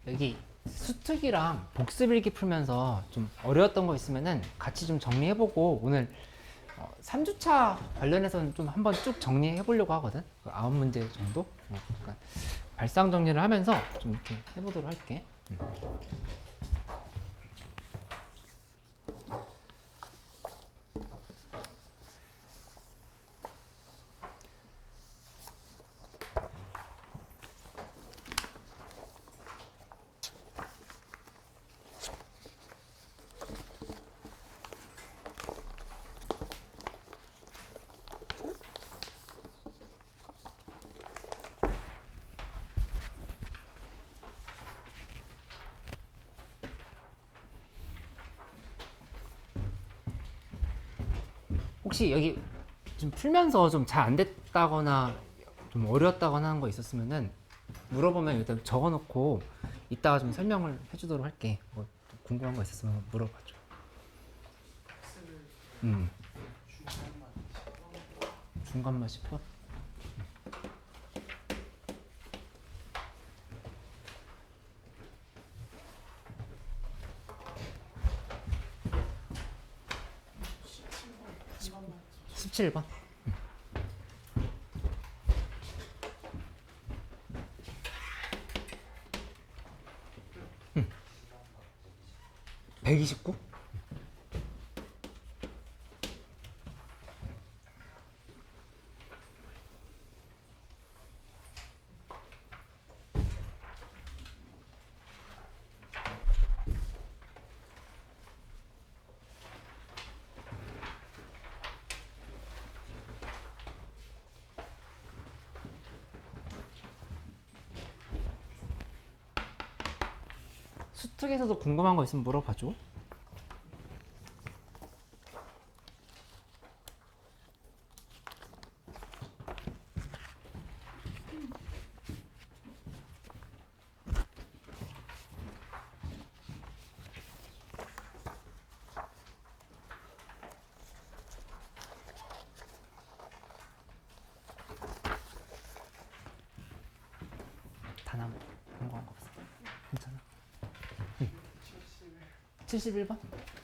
여기 수특이랑 복습일기 풀면서 좀 어려웠던 거 있으면은 같이 좀 정리해보고 오늘 3주차 관련해서는 좀 한번 쭉 정리해보려고 하거든. 그 9문제 정도? 그러니까 발상 정리를 하면서 좀 이렇게 해보도록 할게. 혹시 여기 좀 풀면서 좀 잘 안 됐다거나 좀 어려웠다거나 하는 거 있었으면은 물어보면 일단 적어놓고 이따가 좀 설명을 해주도록 할게. 뭐 궁금한 거 있었으면 물어봐줘. 중간만 10분? 17번? 129? 수특에서도 궁금한 거 있으면 물어봐줘. 단 한 번 궁금한 거 없어. 괜찮아. 71번?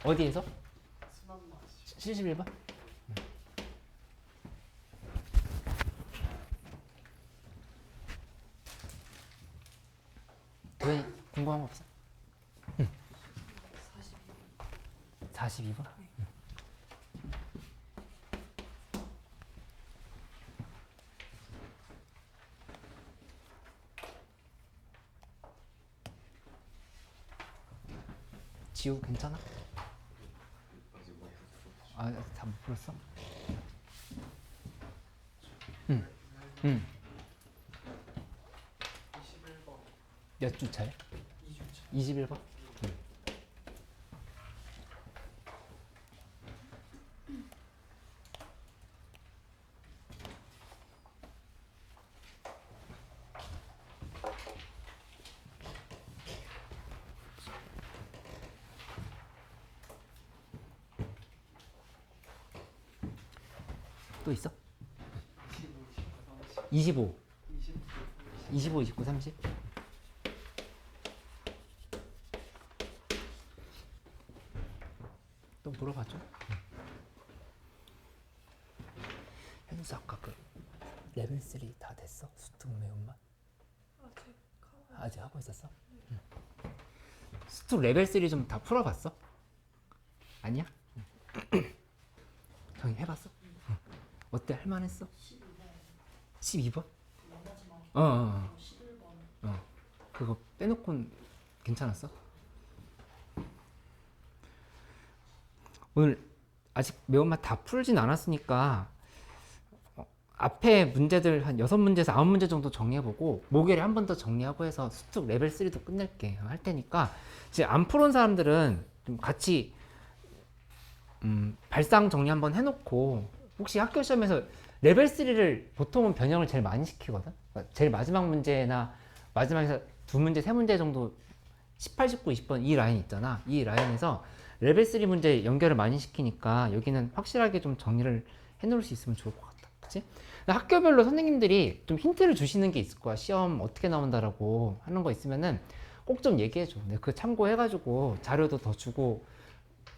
어디에서? 71번? 왜 궁금한 거 없어? 42번? 지우 괜찮아? 아, 다 못 풀었어? 응. 응. 몇 주 차야? 21번? 또 있어? 25. 25, 29, 30? 또 물어봐줘. 현수 아까 그 레벨 3 다 됐어? 수특 매운맛? 아직 하고 있었어? 응. 수특 레벨 3 좀 다 풀어봤어? 아니야? 형이 해봤어? 응. 어때? 할만했어? 12번? 그거 빼놓고는 괜찮았어? 오늘 아직 매운맛 다 풀진 않았으니까 앞에 문제들 한 6문제에서 9문제 정도 정리해보고 목요일에 한 번 더 정리하고 해서 수특 레벨 3도 끝낼게 할 테니까 이제 안 풀은 사람들은 좀 같이 발상 정리 한번 해놓고 혹시 학교 시험에서 레벨 3를 보통은 변형을 제일 많이 시키거든. 그러니까 제일 마지막 문제나 마지막에서 2문제, 3문제 정도 18, 19, 20번 이 라인 있잖아. 이 라인에서 레벨 3 문제 연결을 많이 시키니까 여기는 확실하게 좀 정리를 해놓을 수 있으면 좋을 것 같다. 그치? 학교별로 선생님들이 좀 힌트를 주시는 게 있을 거야. 시험 어떻게 나온다라고 하는 거 있으면은 꼭 좀 얘기해줘. 내가 그 참고해가지고 자료도 더 주고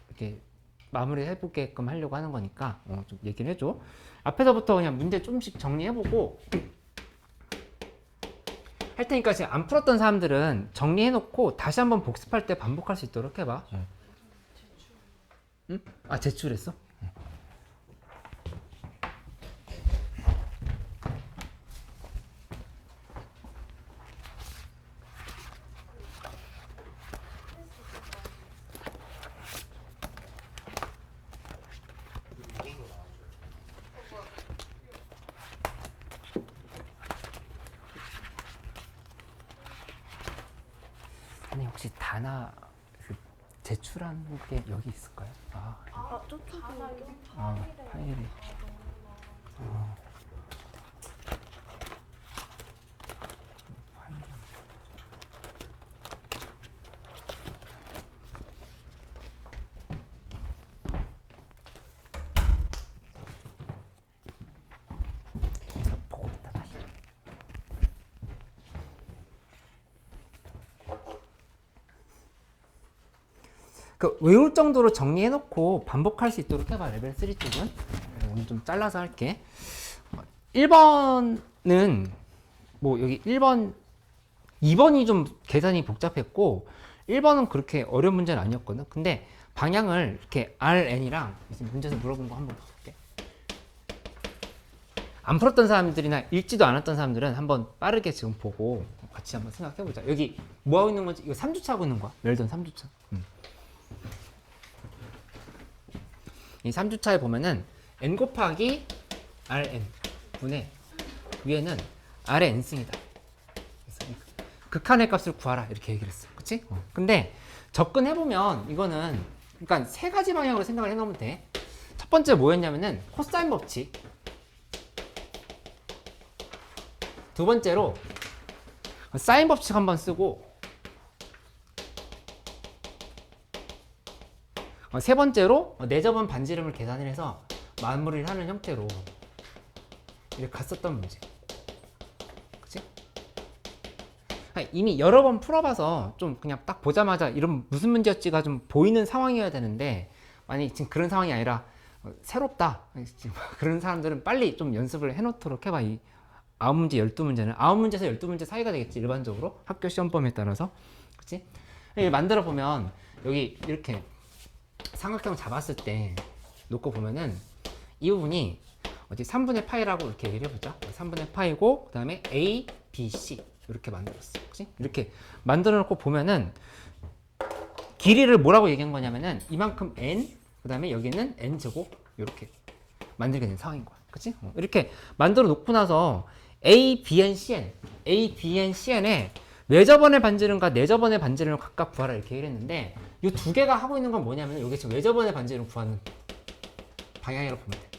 이렇게 마무리 해보게끔 하려고 하는 거니까 좀 얘기를 해줘. 앞에서부터 그냥 문제 좀씩 정리해보고 할 테니까 지금 안 풀었던 사람들은 정리해놓고 다시 한번 복습할 때 반복할 수 있도록 해봐. 응? 아, 제출했어? 아니, 혹시 단아 그 제출한 게 여기 있을까요? 저쪽에 파일이. 보고 있다 다시. 그 외울 정도로 정리해놓고 반복할 수 있도록 해봐. 레벨 3 쪽은 오늘 좀 잘라서 할게. 1번은 뭐 여기 1번, 2번이 좀 계산이 복잡했고 1번은 그렇게 어려운 문제는 아니었거든. 근데 방향을 이렇게 RN이랑 문제에서 물어본 거 한번 볼게. 안 풀었던 사람들이나 읽지도 않았던 사람들은 한번 빠르게 지금 보고 같이 한번 생각해보자. 여기 뭐 하고 있는 건지, 이거 3주차 하고 있는 거야. 웰던 3주차. 이 3주차에 보면은 n 곱하기 rn 분의 위에는 r의 n승이다. 극한의 값을 구하라 이렇게 얘기를 했어. 그치? 근데 접근해보면 이거는 그러니까 세 가지 방향으로 생각을 해놓으면 돼. 첫 번째 뭐였냐면은 코사인 법칙. 두 번째로 사인 법칙 한번 쓰고 세 번째로 내접은 반지름을 계산을 해서 마무리를 하는 형태로 이렇게 갔었던 문제. 그치? 이미 여러 번 풀어봐서 좀 그냥 딱 보자마자 이런 무슨 문제였지가 좀 보이는 상황이어야 되는데 만약 지금 그런 상황이 아니라 새롭다 그런 사람들은 빨리 좀 연습을 해놓도록 해봐. 이 9문제 12문제는 9문제에서 12문제 사이가 되겠지. 일반적으로 학교 시험 범위에 따라서. 그치? 만들어 보면 여기 이렇게 삼각형 잡았을 때 놓고 보면은 이 부분이 어디 3분의 파이라고 이렇게 얘기를 해보자. 3분의 파이고 그 다음에 A, B, C 이렇게 만들었어. 그치? 이렇게 만들어 놓고 보면은 길이를 뭐라고 얘기한 거냐면은 이만큼 n 그 다음에 여기는 n제곱 이렇게 만들게 된 상황인 거야. 그치? 이렇게 만들어 놓고 나서 A, B, N, CN A, B, N, CN에 외접원의 반지름과 내접원의 반지름을 각각 구하라 이렇게 얘기를 했는데 이 두 개가 하고 있는 건 뭐냐면 이게 지금 외접원의 반지름 구하는 방향이라고 보면 돼.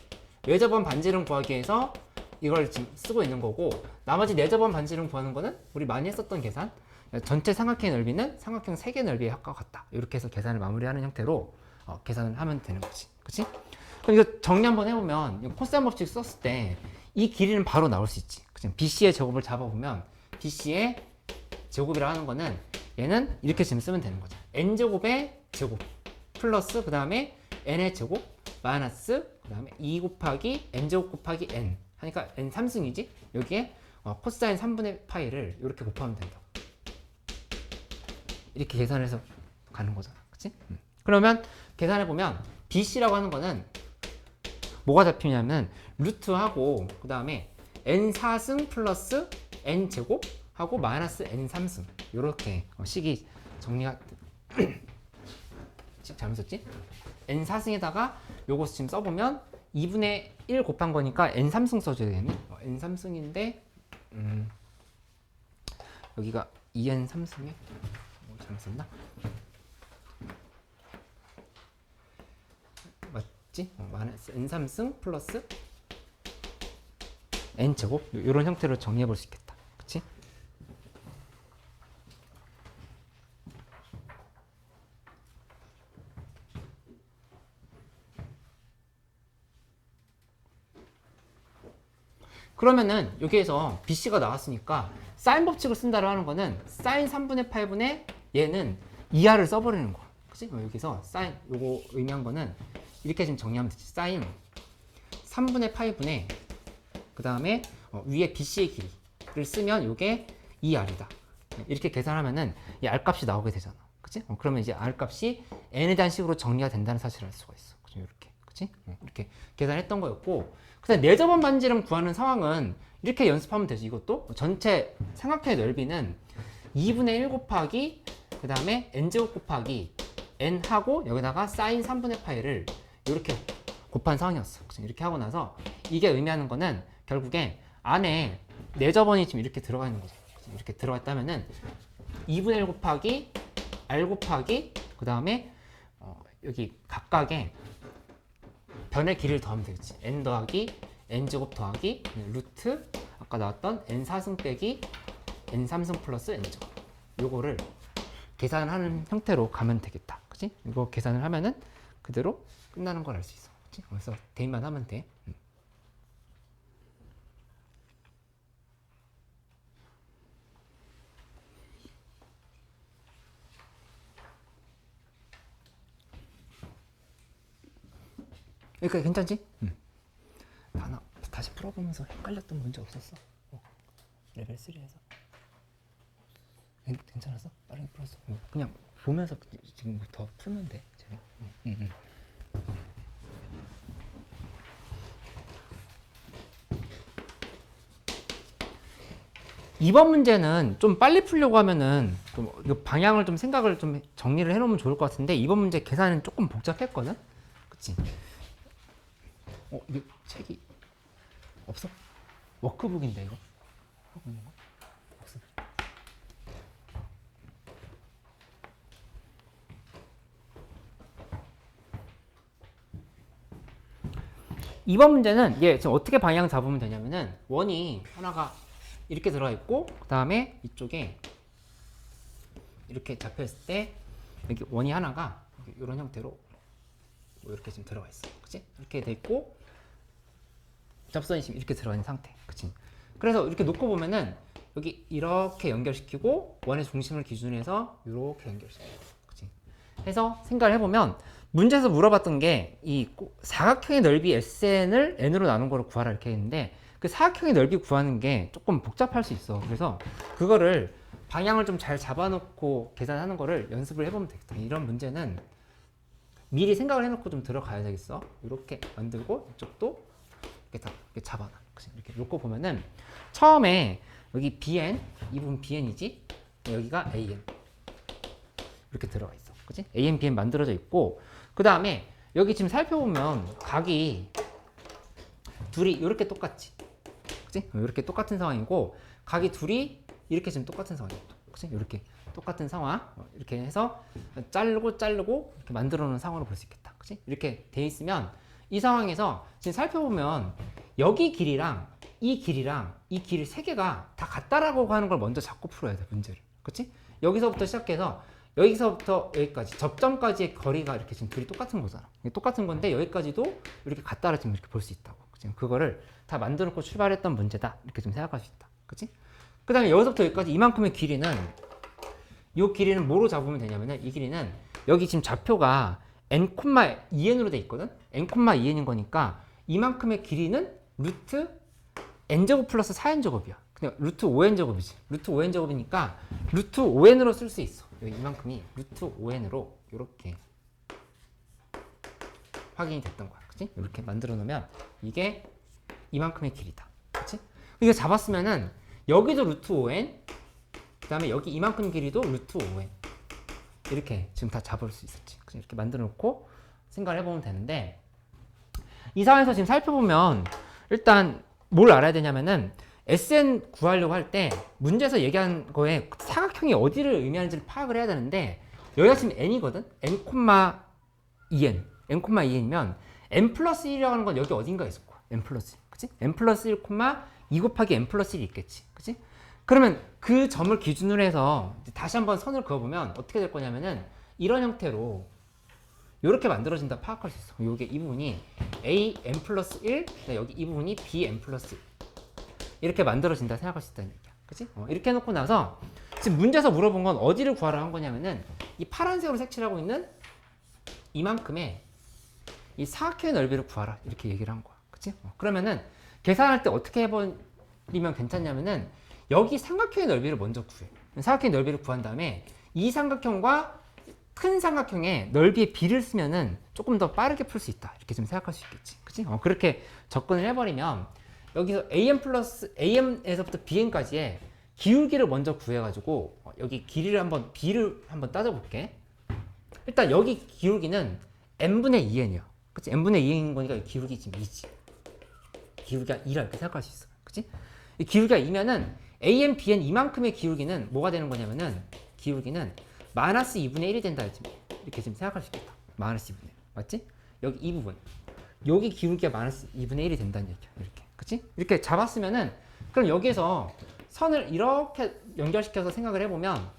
외접원 반지름 구하기 위해서 이걸 지금 쓰고 있는 거고 나머지 내접원 반지름 구하는 거는 우리 많이 했었던 계산 전체 삼각형의 넓이는 삼각형 3개 넓이에 같다 이렇게 해서 계산을 마무리하는 형태로 계산을 하면 되는 거지. 그치? 그럼 이거 정리 한번 해보면 코사인 법칙 썼을 때 이 길이는 바로 나올 수 있지. 그치? BC의 제곱을 잡아보면 BC의 제곱이라 하는 거는 얘는 이렇게 지금 쓰면 되는 거죠. n제곱의 제곱 플러스 그 다음에 n의 제곱 마이너스 그 다음에 2 곱하기 n제곱 곱하기 n 하니까 n 3승이지. 여기에 코사인 3분의 파이를 이렇게 곱하면 된다. 이렇게 계산해서 가는 거잖아. 그치? 그러면 계산해보면 BC라고 하는 거는 뭐가 잡히냐면 루트하고 그 다음에 n 4승 플러스 n 제곱 하고 마이너스 n 3승 이렇게 식이 정리가 식 잘못 썼지? n 4승에다가 요거 지금 써보면 2분의 1 곱한 거니까 n 3승 써줘야 되겠네. n 3승인데 여기가 2n 3승에 잘못 썼나? 맞지? 마이너스 n 3승 플러스 n 제곱 이런 형태로 정리해 볼 수 있겠다. 그치? 그러면은 여기에서 BC가 나왔으니까 사인 법칙을 쓴다고 하는 거는 사인 3분의 8분의 얘는 이하를 써버리는 거야. 그치? 여기서 사인 요거 의미한 거는 이렇게 지금 정리하면 되지. 사인 3분의 8분의 그 다음에 위에 BC의 길이를 쓰면 요게 2R이다. 이렇게 계산하면은 이 R 값이 나오게 되잖아. 그치? 그러면 이제 R 값이 N에 대한 식으로 정리가 된다는 사실을 알 수가 있어. 그치? 이렇게. 그치? 이렇게 계산했던 거였고, 그 다음에 내접원 반지름 구하는 상황은 이렇게 연습하면 되지. 이것도 전체 삼각형의 넓이는 2분의 1 곱하기 그 다음에 n제곱 곱하기 n 하고 여기다가 사인 3분의 파이를 이렇게 곱한 상황이었어. 이렇게 하고 나서 이게 의미하는 거는 결국에 안에 내접원이 지금 이렇게 들어가 있는 거죠. 이렇게 들어가 있다면은 2분의 1 곱하기 r 곱하기 그 다음에 여기 각각의 변의 길이를 더하면 되겠지. n 더하기 n제곱 더하기 루트 아까 나왔던 n4승 빼기 n3승 플러스 n제곱, 요거를 계산하는 형태로 가면 되겠다. 그치? 이거 계산을 하면은 그대로 끝나는 걸 알 수 있어. 그치? 그래서 대입만 하면 돼. 그러니까 괜찮지? 하나 다시 풀어보면서 헷갈렸던 문제 없었어? 레벨 3에서 괜찮았어? 빠르게 풀었어? 그냥 보면서 지금 더 풀면 돼. 이번 문제는 좀 빨리 풀려고 하면은 좀 방향을 좀 생각을 좀 정리를 해놓으면 좋을 것 같은데, 이번 문제 계산은 조금 복잡했거든? 그치? 이게 책이 없어? 워크북인데 이거? 하고 있는 거? 없어. 이번 문제는 지금 어떻게 방향 잡으면 되냐면은 원이 하나가 이렇게 들어가 있고 그 다음에 이쪽에 이렇게 잡혀 있을 때 여기 원이 하나가 이런 형태로 이렇게 지금 들어가 있어. 그치? 이렇게 돼 있고 접선이 지금 이렇게 들어가 있는 상태. 그치? 그래서 이렇게 놓고 보면은 여기 이렇게 연결시키고 원의 중심을 기준으로 해서 이렇게 연결시키고. 그치? 해서 생각을 해보면 문제에서 물어봤던 게 이 사각형의 넓이 SN을 N으로 나눈 거를 구하라 이렇게 했는데, 그 사각형의 넓이 구하는 게 조금 복잡할 수 있어. 그래서 그거를 방향을 좀 잘 잡아놓고 계산하는 거를 연습을 해보면 되겠다. 이런 문제는 미리 생각을 해놓고 좀 들어가야 되겠어. 이렇게 만들고 이쪽도 이렇게 다 이렇게 잡아놔. 이렇게 놓고 보면은 처음에 여기 BN, 이 부분 BN이지? 여기가 AN 이렇게 들어가 있어. 그치? AN, BN 만들어져 있고, 그 다음에 여기 지금 살펴보면 각이 둘이 이렇게 똑같지? 그치? 이렇게 똑같은 상황이고, 각이 둘이 이렇게 지금 똑같은 상황이야. 그치? 이렇게 똑같은 상황. 이렇게 해서 자르고 이렇게 만들어 놓은 상황으로 볼 수 있겠다. 그치? 이렇게 돼 있으면 이 상황에서 지금 살펴보면 여기 길이랑 이 길이랑 이 길 세 개가 다 같다라고 하는 걸 먼저 잡고 풀어야 돼, 문제를. 그치? 여기서부터 시작해서 여기서부터 여기까지 접점까지의 거리가 이렇게 지금 둘이 똑같은 거잖아. 똑같은 건데 여기까지도 이렇게 같다라 지금 이렇게 볼 수 있다고. 지금 그거를 다 만들어 놓고 출발했던 문제다, 이렇게 좀 생각할 수 있다. 그치? 그 다음에 여기서부터 여기까지 이만큼의 길이는, 이 길이는 뭐로 잡으면 되냐면은 이 길이는 여기 지금 좌표가 n,2n으로 돼 있거든? n,2n인 거니까 이만큼의 길이는 루트 n제곱 플러스 4n제곱이야. 근데 루트 5n제곱이지. 루트 5n제곱이니까 루트 5n으로 쓸 수 있어. 여기 이만큼이 루트 5n으로 이렇게 확인이 됐던 거야. 그치? 이렇게 만들어 놓으면 이게 이만큼의 길이다. 그치? 이거 잡았으면은 여기도 루트 5n, 그 다음에 여기 이만큼 길이도 루트 5n. 이렇게 지금 다 잡을 수 있었지. 이렇게 만들어 놓고 생각을 해보면 되는데, 이 상황에서 지금 살펴보면 일단 뭘 알아야 되냐면은 SN 구하려고 할 때 문제에서 얘기한 거에 사각형이 어디를 의미하는지를 파악을 해야 되는데, 여기가 지금 n이거든? n,2n. n,2n이면 n 플러스 1이라고 하는 건 여기 어딘가에 있을 거야. n 플러스 1. 그치? n 플러스 1, 2 곱하기 n 플러스 1이 있겠지. 그치? 그러면 그 점을 기준으로 해서 다시 한번 선을 그어보면 어떻게 될 거냐면은 이런 형태로 이렇게 만들어진다 파악할 수 있어. 요게 이 부분이 a n 플러스 1, 여기 이 부분이 b n 플러스 1. 이렇게 만들어진다 생각할 수 있다는 얘기야. 그치? 이렇게 해놓고 나서 지금 문제에서 물어본 건 어디를 구하라 한 거냐면은 이 파란색으로 색칠하고 있는 이만큼의 이 사각형의 넓이를 구하라 이렇게 얘기를 한 거야. 그치? 그러면은 계산할 때 어떻게 해버리면 괜찮냐면은 여기 삼각형의 넓이를 먼저 구해. 삼각형의 넓이를 구한 다음에 이 삼각형과 큰 삼각형의 넓이의 비를 쓰면은 조금 더 빠르게 풀 수 있다 이렇게 좀 생각할 수 있겠지. 그치? 그렇게 접근을 해버리면 여기서 am에서부터 bn까지의 기울기를 먼저 구해가지고 여기 길이를 b를 한번 따져볼게. 일단 여기 기울기는 n분의 2n이야. 그치? n분의 2n인 거니까 기울기 지금 2지. 기울기가 2라 이렇게 생각할 수 있어. 그치? 이 기울기가 2면은 an, bn 이만큼의 기울기는 뭐가 되는 거냐면은 기울기는 마이너스 2분의 1이 된다 이렇게 지금 생각할 수 있겠다. 마이너스 2분의 1. 맞지? 여기 이 부분. 여기 기울기가 마이너스 2분의 1이 된다는 얘기야. 이렇게. 그치? 이렇게 잡았으면은 그럼 여기에서 선을 이렇게 연결시켜서 생각을 해보면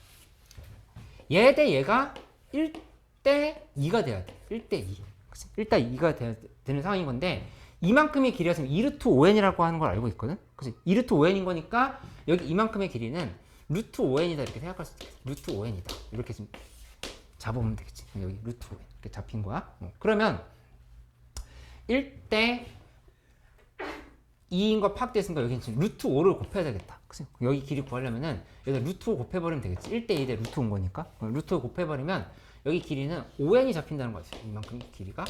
얘 대 얘가 1대 2가 돼야 돼. 1대 2. 그치? 1대 2가 되는 상황인 건데 이만큼의 길이였으면 2루트 5n이라고 하는 걸 알고 있거든? 그치? 2루트 5n인 거니까 여기 이만큼의 길이는 루트 5n이다 이렇게 생각할 수 있겠어. 루트 5n이다. 이렇게 지금 잡아보면 되겠지. 여기 루트 5n. 이렇게 잡힌 거야. 그러면 1대 2인 거 파악됐으니까 여기는 지금 루트 5를 곱해야 되겠다. 그치? 여기 길이 구하려면은 여기다 루트 5 곱해버리면 되겠지. 1대 2대 루트 5인 거니까. 루트 5 곱해버리면 여기 길이는 5n이 잡힌다는 거지. 이만큼 길이가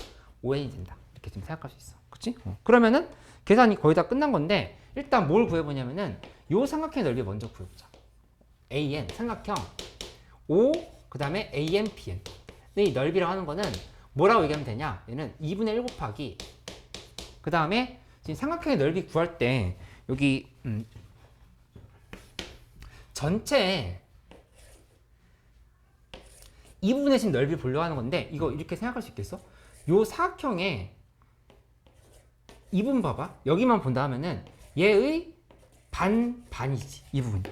5n이 된다. 이렇게 지금 생각할 수 있어. 그치? 그러면은 계산이 거의 다 끝난 건데 일단 뭘 구해보냐면은 요 삼각형의 넓이 먼저 구해보자. AN 삼각형 O 그 다음에 AN, BN. 근데 이 넓이라고 하는 거는 뭐라고 얘기하면 되냐? 얘는 2분의 1 곱하기 그 다음에 지금 삼각형의 넓이 구할 때 여기 전체 이 부분에 지금 넓이를 보려고 하는 건데 이거 이렇게 생각할 수 있겠어? 요 사각형의 이 부분 봐봐. 여기만 본다 하면은 얘의 반이지. 이 부분이.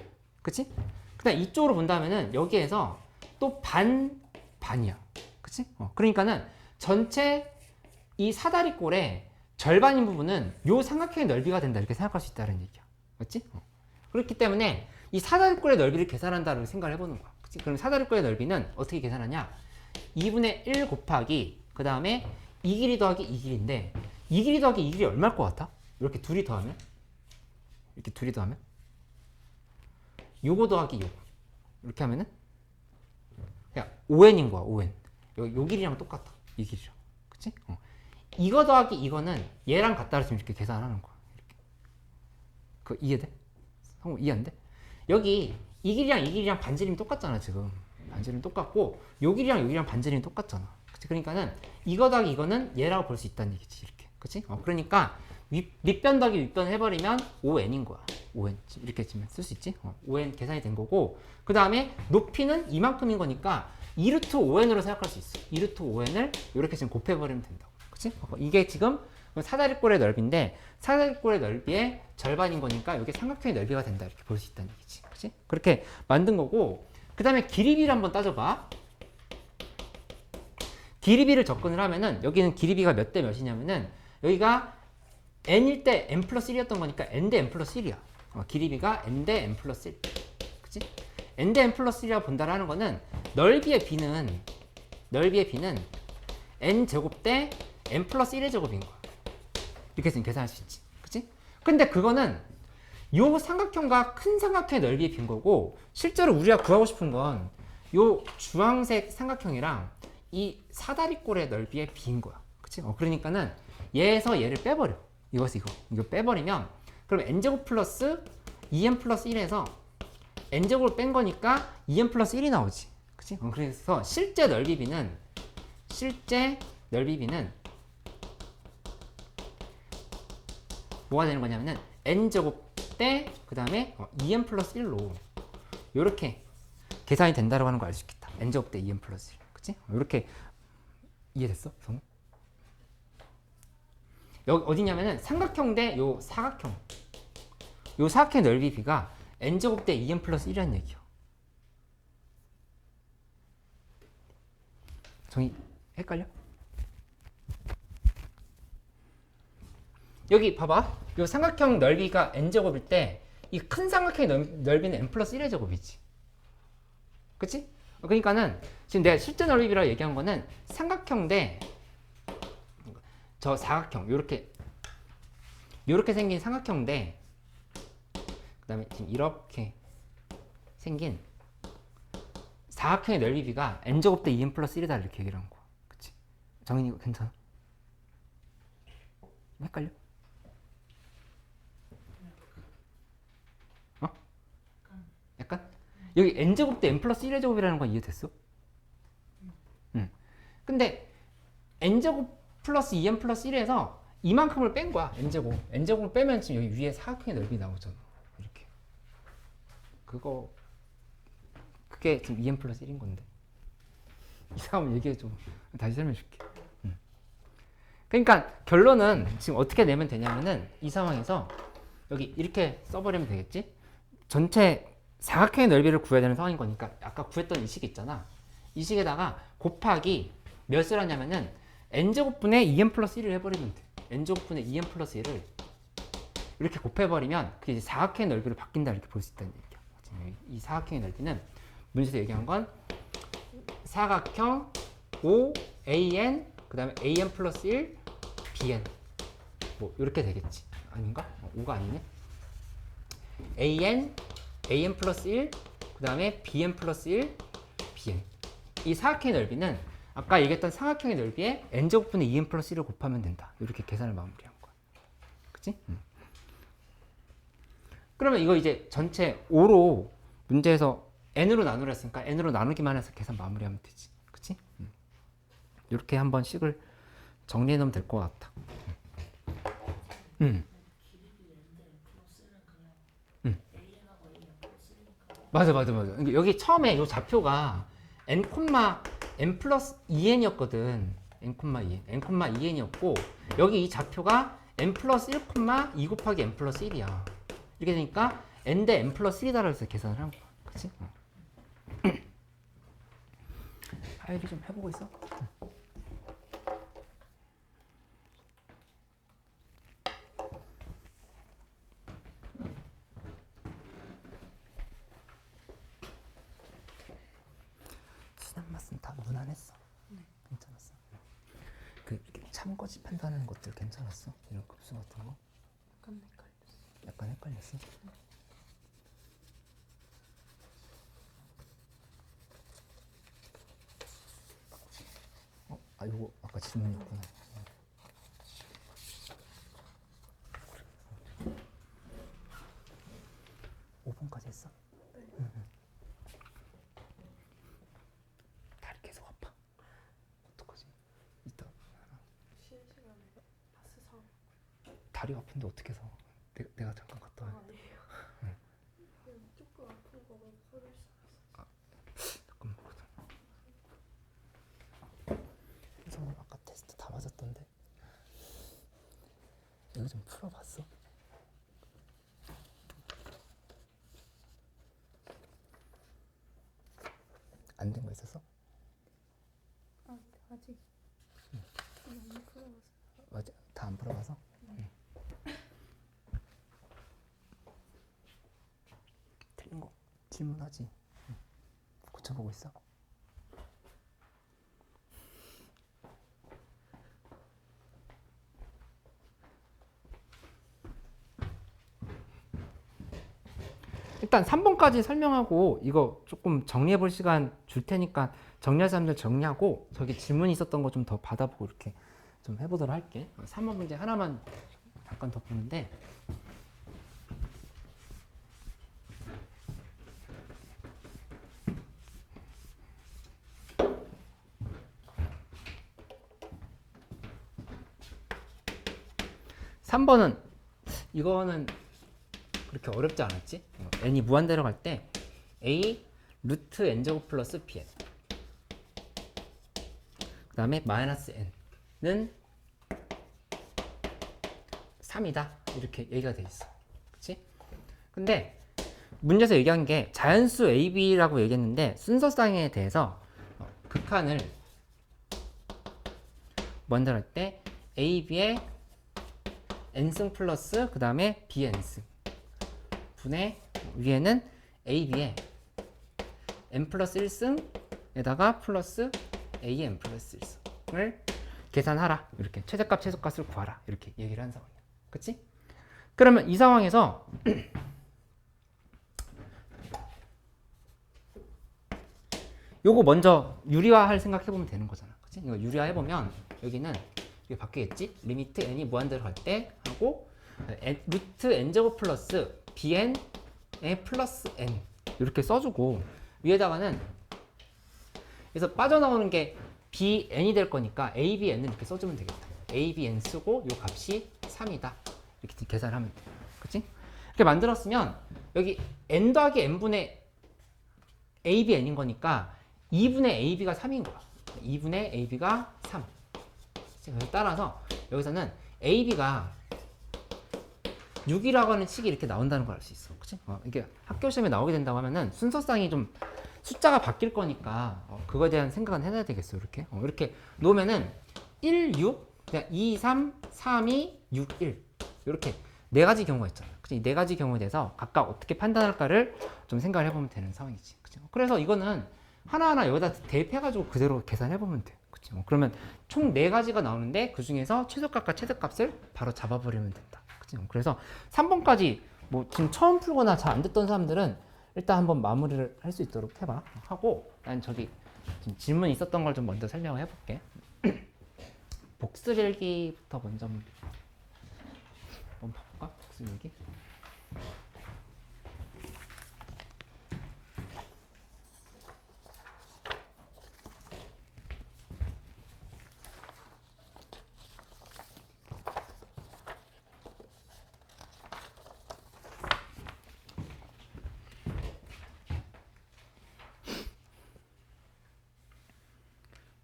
그치? 그다음 이쪽으로 본다면은 여기에서 또 반이야. 그치? 그러니까는 전체 이 사다리꼴의 절반인 부분은 요 삼각형의 넓이가 된다 이렇게 생각할 수 있다는 얘기야. 맞지? 그렇기 때문에 이 사다리꼴의 넓이를 계산한다고 생각을 해보는 거야. 그치? 그럼 사다리꼴의 넓이는 어떻게 계산하냐? 2분의 1 곱하기 그 다음에 이 길이 더하기 이 길인데 이 길이 더하기 이 길이 얼마일 것 같아? 이렇게 둘이 더하면? 이렇게 둘이 더하면? 요거 더하기 요거 이렇게 하면은 그냥 5n인 거야. 5n 요 길이랑 똑같아. 이 길이랑. 그치? 이거 더하기 이거는 얘랑 같다 그랬으면 이렇게 계산하는 거야. 이렇게. 그거 이해돼? 성우 이해 안 돼? 여기 이 길이랑 반지름이 똑같잖아. 지금 반지름 똑같고 요 길이랑 요 길이랑 반지름이 똑같잖아. 그치? 그러니까는 이거 더하기 이거는 얘라고 볼 수 있다는 얘기지. 이렇게. 그치? 그러니까 밑변 더하기 윗변 해버리면 5n인 거야. 5n 이렇게 쓸 수 있지? 5n 계산이 된 거고 그 다음에 높이는 이만큼인 거니까 2루트 5n으로 생각할 수 있어. 2루트 5n을 이렇게 지금 곱해버리면 된다고. 그치? 이게 지금 사다리꼴의 넓이인데 사다리꼴의 넓이의 절반인 거니까 이게 삼각형의 넓이가 된다 이렇게 볼 수 있다는 얘기지. 그치? 그렇게 만든 거고 그 다음에 길이비를 한번 따져봐. 길이비를 접근을 하면은 여기는 길이비가 몇 대 몇이냐면은 여기가 n일 때 n 플러스 1이었던 거니까 n 대 n 플러스 1이야. 길이비가 n 대 n 플러스 1. 그치? n 대 n 플러스 1이라고 본다라는 거는 넓이의 b는 n 제곱 대 n 플러스 1의 제곱인 거야. 이렇게 해서 계산할 수 있지. 그치? 근데 그거는 요 삼각형과 큰 삼각형의 넓이의 빈 거고 실제로 우리가 구하고 싶은 건 요 주황색 삼각형이랑 이 사다리꼴의 넓이의 비인 거야. 그치? 그러니까는 얘에서 얘를 빼버려. 이거 빼버리면 그럼 n제곱 플러스 2n 플러스 1에서 n제곱을 뺀 거니까 2n 플러스 1이 나오지. 그치? 그래서 실제 넓이비는 뭐가 되는 거냐면은 n제곱 대 그 다음에 2n 플러스 1로 요렇게 계산이 된다고 하는 거 알 수 있겠다. n제곱 대 2n 플러스 1. 그치? 요렇게 이해됐어? 성우? 여기 어디냐면은 삼각형 대 요 사각형. 요 사각형의 넓이 비가 n제곱 대 2n 플러스 1이라는 얘기야. 정이 헷갈려? 여기 봐봐. 이 삼각형 넓이가 n제곱일 때 이 큰 삼각형의 넓이는 n 플러스 1의 제곱이지. 그치? 그러니까는 지금 내가 실제 넓이라고 얘기한 거는 삼각형 대 저 사각형 요렇게 생긴 삼각형 대 그다음에 지금 이렇게 생긴 사각형의 넓이가 n제곱 대 2n 플러스 1이다 이렇게 얘기를 한 거야. 그치? 정인이 이거 괜찮아? 헷갈려? 어? 약간? 여기 n제곱 대 n 플러스 1의 제곱이라는 건 이해됐어? 응. 근데 n제곱 플러스 2n 플러스 1에서 이만큼을 뺀 거야. n제곱을 빼면 지금 여기 위에 사각형의 넓이 나오잖아. 이렇게. 그게 지금 2n 플러스 1인 건데. 이상하면 얘기해 줘. 다시 설명해 줄게. 그러니까 결론은 지금 어떻게 내면 되냐면은 이 상황에서 여기 이렇게 써버리면 되겠지? 전체 사각형의 넓이를 구해야 되는 상황인 거니까 아까 구했던 이 식 있잖아. 이 식에다가 곱하기 몇을 하냐면은 n제곱분의 2n 플러스 1을 해버리면 돼. n제곱분의 2n 플러스 1을 이렇게 곱해버리면 그게 이제 사각형의 넓이로 바뀐다 이렇게 볼 수 있다는 얘기야. 이 사각형의 넓이는 문제에서 얘기한 건 사각형 OAN 그 다음에 AN 플러스 1 BN 뭐 이렇게 되겠지. 아닌가? 5가 아니네. AN 플러스 1 그 다음에 BN 플러스 1 BN 이 사각형의 넓이는 아까 얘기했던 사각형의 넓이에 n제곱분의 2n 플러스 1을 곱하면 된다. 이렇게 계산을 마무리한 거야. 그치? 그러면 이거 이제 전체 5로 문제에서 n으로 나누라 했으니까 n으로 나누기만 해서 계산 마무리하면 되지. 그치? 이렇게 한번 식을 정리해 놓으면 될 것 같다. 맞아. 여기 처음에 이 좌표가 n 플러스 2n이었거든. n,2n이었고 여기 이 좌표가 n 플러스 1, 2 곱하기 n 플러스 1이야. 이렇게 되니까 n 대 n 플러스 1이다라고 해서 계산을 한 거야. 그치? 하율이 좀 해보고 있어? 수단 맛은 다 무난했어. 괜찮았어. 그 이렇게 참거지 판단하는 것들 괜찮았어? 이런 급수 같은 거? 약간 헷갈렸어? 이거 아까 질문이었구나. 5번까지 했어? 네. 다리 계속 아파. 어떡하지? 이따 쉬는 시간에 파스 사. 다리가 아픈데 어떻게 사? 내가 잠깐 갔다 와야 돼. 아니에요. 그냥 조금 아픈 거만 사줄 수 있어. 잠깐만. 그래서 아까 테스트 다 맞았던데. 이거 좀 풀어봤어? 안 된 거 있었어? 아직 너무 풀어봤어. 맞아. 다 안 풀어봐서? 틀린 거 질문하지. 고쳐보고 있어. 일단 3번까지 설명하고 이거 조금 정리해 볼 시간 줄 테니까 정리할 사람들 정리하고 저기 질문 있었던 거 좀 더 받아보고 이렇게 좀 해보도록 할게. 3번 문제 하나만 잠깐 더 보는데 (3번은) 이거는 그렇게 어렵지 않았지? n이 무한대로 갈 때 a 루트 n제곱 플러스 bn 그 다음에 마이너스 n은 3이다 이렇게 얘기가 돼 있어. 그치? 근데 문제에서 얘기한 게 자연수 ab라고 얘기했는데 순서상에 대해서 극한을 무한대로 할 때 ab의 n승 플러스 그 다음에 bn승 분의 위에는 ab에 n 플러스 1승에다가 플러스 an 플러스 1승을 계산하라. 이렇게 최대값 최소값을 구하라. 이렇게 얘기를 한 상황이야. 그치? 그러면 이 상황에서 요거 먼저 유리화할 생각해보면 되는 거잖아. 그치? 이거 유리화해보면 여기는 이게 바뀌겠지? 리미트 n이 무한대로 갈 때 하고 루트 n제곱 플러스 bn의 플러스 n 이렇게 써주고 위에다가는 그래서 빠져나오는 게 bn이 될 거니까 abn을 이렇게 써주면 되겠다. abn 쓰고 요 값이 3이다. 이렇게 계산을 하면 돼. 그치? 이렇게 만들었으면 여기 n 더하기 n분의 abn인 거니까 2분의 ab가 3인 거야. 2분의 ab가 3. 그래서 따라서 여기서는 ab가 6이라고 하는 식이 이렇게 나온다는 걸 알 수 있어. 그치? 이게 학교 시험에 나오게 된다고 하면은 순서상이 좀 숫자가 바뀔 거니까 그거에 대한 생각은 해놔야 되겠어. 이렇게. 이렇게 놓으면은 1, 6, 그냥 2, 3, 3, 2, 6, 1. 이렇게 네 가지 경우가 있잖아. 그치? 네 가지 경우에 대해서 각각 어떻게 판단할까를 좀 생각을 해보면 되는 상황이지. 그치? 그래서 이거는 하나하나 여기다 대입해가지고 그대로 계산해보면 돼. 그치? 그러면 총 네 가지가 나오는데 그 중에서 최소값과 최대값을 바로 잡아버리면 된다. 그치? 그래서 3번까지 뭐 지금 처음 풀거나 잘 안 됐던 사람들은 일단 한번 마무리를 할 수 있도록 해봐. 하고 난 저기 지금 질문 있었던 걸 좀 먼저 설명을 해볼게. 복습일기부터 먼저 한번 볼까? 복습일기.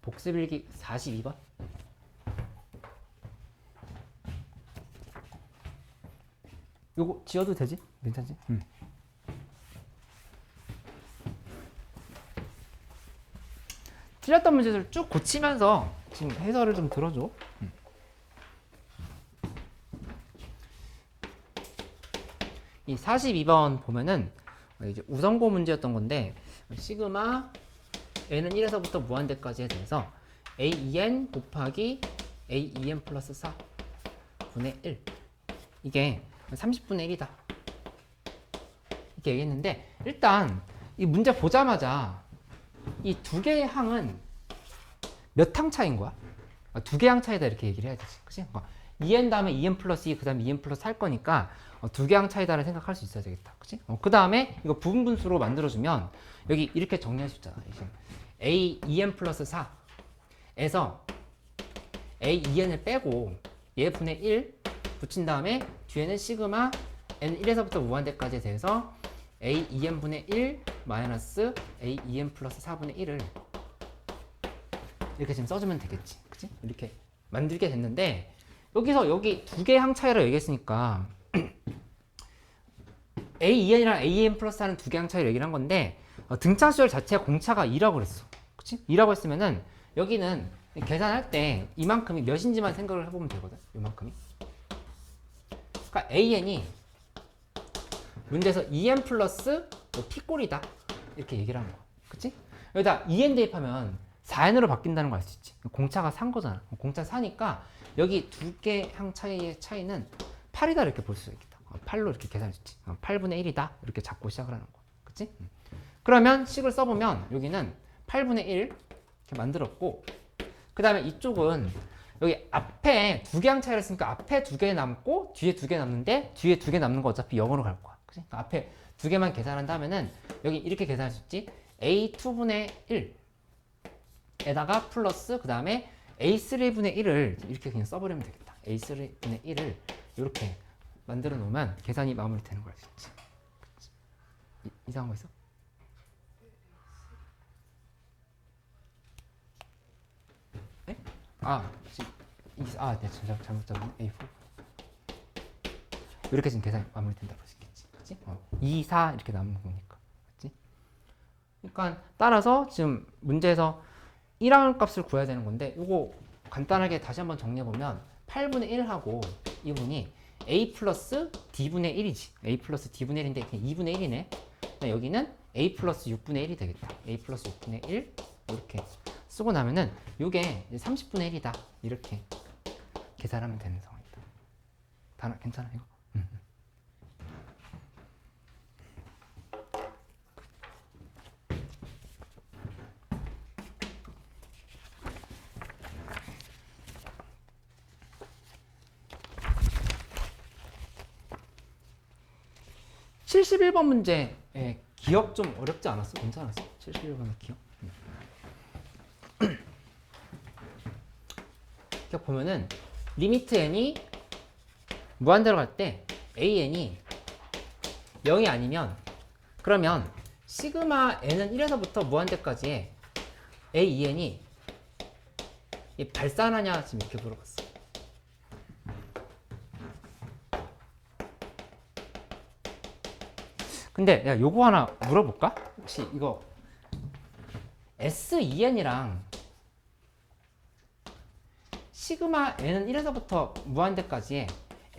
복습일기 42번. 요거 지워도 되지? 괜찮지? 틀렸던 문제들 쭉 고치면서 지금 해설을 좀 들어줘. 이 42번 보면은 이제 우선고 문제였던 건데 시그마 n은 1에서부터 무한대까지에 대해서 a2n 곱하기 a2n 플러스 4 분의 1 이게 30분의 1이다 이렇게 얘기했는데 일단 이 문제 보자마자 이 두 개의 항은 몇 항 차이인 거야? 두 개 항 차이다 이렇게 얘기를 해야 되지. 그치? 2n 다음에 2n 플러스 2 그 다음에 2n 플러스 할 거니까 두 개 항 차이다를 생각할 수 있어야 되겠다. 그치? 그 다음에 이거 부분 분수로 만들어주면 여기 이렇게 정리할 수 있잖아. a 2n 플러스 4에서 a 2n을 빼고 얘 분의 1 붙인 다음에 뒤에는 시그마 n 1에서부터 무한대까지에 대해서 a 2n 분의 1 마이너스 a 2n 플러스 4분의 1을 이렇게 지금 써주면 되겠지. 그치? 이렇게 만들게 됐는데 여기서 여기 두 개의 항 차이라고 얘기했으니까 a2n이랑 a2n 플러스 4는 두 개 항 차이를 얘기를 한 건데 등차 수열 자체가 공차가 2라고 그랬어. 그치? 2라고 했으면은 여기는 계산할 때 이만큼이 몇인지만 생각을 해보면 되거든. 이만큼이. 그러니까 an이 문제에서 2n 플러스 p꼴이다 이렇게 얘기를 하는 거야. 그치? 여기다 2n 대입하면 4n으로 바뀐다는 걸 알 수 있지. 공차가 4인 거잖아. 공차 4니까 여기 두 개 항 차이의 차이는 8이다 이렇게 볼 수 있겠다. 8로 이렇게 계산할 수 있지. 8분의 1이다 이렇게 잡고 시작을 하는 거야. 그치? 그러면 식을 써보면 여기는 8분의 1 이렇게 만들었고 그 다음에 이쪽은 여기 앞에 두 개 항 차이를 했으니까 앞에 두 개 남고 뒤에 두 개 남는데 뒤에 두 개 남는 거 어차피 0으로 갈 거야. 그치? 그러니까 앞에 두 개만 계산한다면은 여기 이렇게 계산할 수 있지. a2분의 1에다가 플러스 그 다음에 a3분의 1을 이렇게 그냥 써버리면 되겠다. a3분의 1을 이렇게 만들어 놓으면 계산이 마무리되는 걸 알 수 있지. 이상한 거 있어? 네? 네, 잘못 잡은 A4. 이렇게 지금 계산이 마무리된다 볼 수 있겠지. 그치? 2, 4 이렇게 남는 거니까. 그치? 그러니까 따라서 지금 문제에서 1항 값을 구해야 되는 건데 이거 간단하게 다시 한번 정리해 보면 8분의 1하고 이분이 a 플러스 d분의 1이지. a 플러스 d분의 1인데 2분의 1이네. 여기는 a 플러스 6분의 1이 되겠다. a 플러스 6분의 1 이렇게 쓰고 나면은 이게 30분의 1이다. 이렇게 계산하면 되는 상황이다. 다 괜찮아 이거? 71번 문제 기억 좀 어렵지 않았어? 괜찮았어? 71번의 기억? 기억 보면은 리미트 n이 무한대로 갈 때 an이 0이 아니면 그러면 시그마 n은 1에서부터 무한대까지의 a2n이 발산하냐 지금 이렇게 물어봤어. 근데 내가 요거 하나 물어볼까? 혹시 이거 S2n이랑 시그마 n은 1에서부터 무한대까지의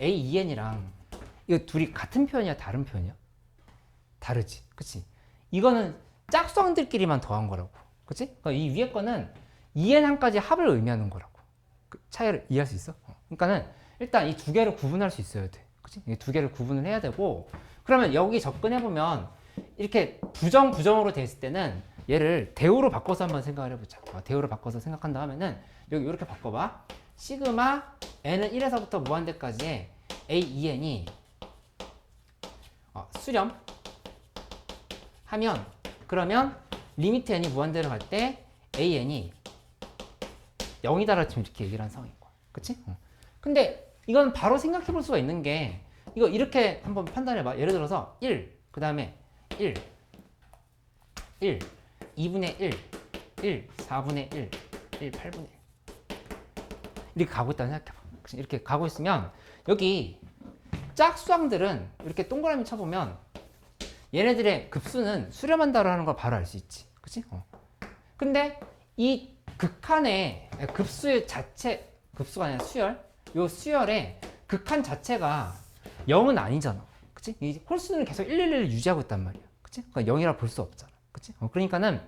A2n이랑 이거 둘이 같은 표현이야? 다른 표현이야? 다르지. 그치? 이거는 짝수항들끼리만 더한 거라고. 그치? 그러니까 이 위에 거는 2n항까지 합을 의미하는 거라고. 그 차이를 이해할 수 있어? 그러니까는 일단 이 두 개를 구분할 수 있어야 돼. 그치? 이 두 개를 구분을 해야 되고 그러면 여기 접근해보면 이렇게 부정으로 돼 있을 때는 얘를 대우로 바꿔서 한번 생각을 해보자. 대우로 바꿔서 생각한다 하면은 여기 이렇게 바꿔봐. 시그마 n은 1에서부터 무한대까지의 a2n이 수렴 하면 그러면 리미트 n이 무한대로 갈 때 an이 0이다라고 지금 이렇게 얘기를 한 상황인 거야. 그치? 근데 이건 바로 생각해 볼 수가 있는 게 이거 이렇게 한번 판단해 봐. 예를 들어서 1, 그 다음에 1, 2분의 1, 4분의 1, 8분의 1 이렇게 가고 있다고 생각해 봐. 이렇게 가고 있으면 여기 짝수항들은 이렇게 동그라미 쳐보면 얘네들의 급수는 수렴한다라는 걸 바로 알 수 있지. 그치? 근데 이 극한의 급수의 자체, 급수가 아니라 수열, 요 수열의 극한 자체가 0은 아니잖아. 그치? 이 홀수는 계속 111을 유지하고 있단 말이야. 그치? 그러니까 0이라 볼 수 없잖아. 그치? 그러니까는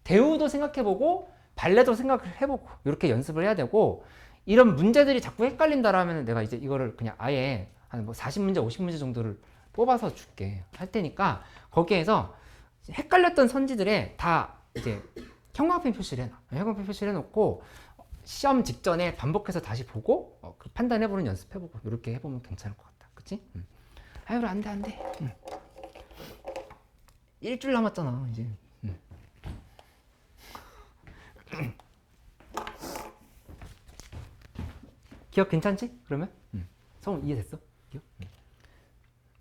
대우도 생각해보고 발레도 생각을 해보고 이렇게 연습을 해야 되고 이런 문제들이 자꾸 헷갈린다라면 내가 이제 이거를 그냥 아예 한 뭐 40문제, 50문제 정도를 뽑아서 줄게 할 테니까 거기에서 헷갈렸던 선지들에 다 이제 형광펜 표시를 해놔. 형광펜 표시를 해놓고 시험 직전에 반복해서 다시 보고 그 판단해보는 연습해보고 이렇게 해보면 괜찮을 것 같다. 그치? 아유 안돼 일주일 남았잖아 이제. 기억 괜찮지? 그러면? 성우 이해됐어? 기억?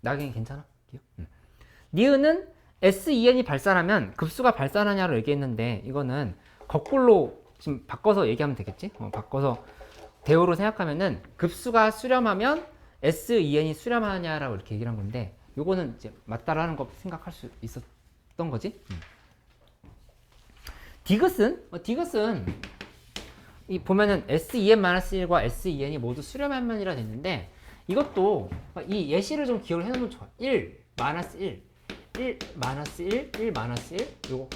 나경이 괜찮아? 기억? 니은은 S2n이 발산하면 급수가 발산하냐로 얘기했는데 이거는 거꾸로 지금 바꿔서 얘기하면 되겠지? 바꿔서 대우로 생각하면은 급수가 수렴하면 S2n이 수렴하냐라고 이렇게 얘기를 한 건데 요거는 이제 맞다라는 거 생각할 수 있었던 거지? 디귿은 이 보면은 S2n-1과 S2n이 모두 수렴한면이라 됐는데 이것도 이 예시를 좀 기억을 해놓으면 좋아. 1, -1, 1, -1, 1, -1 요거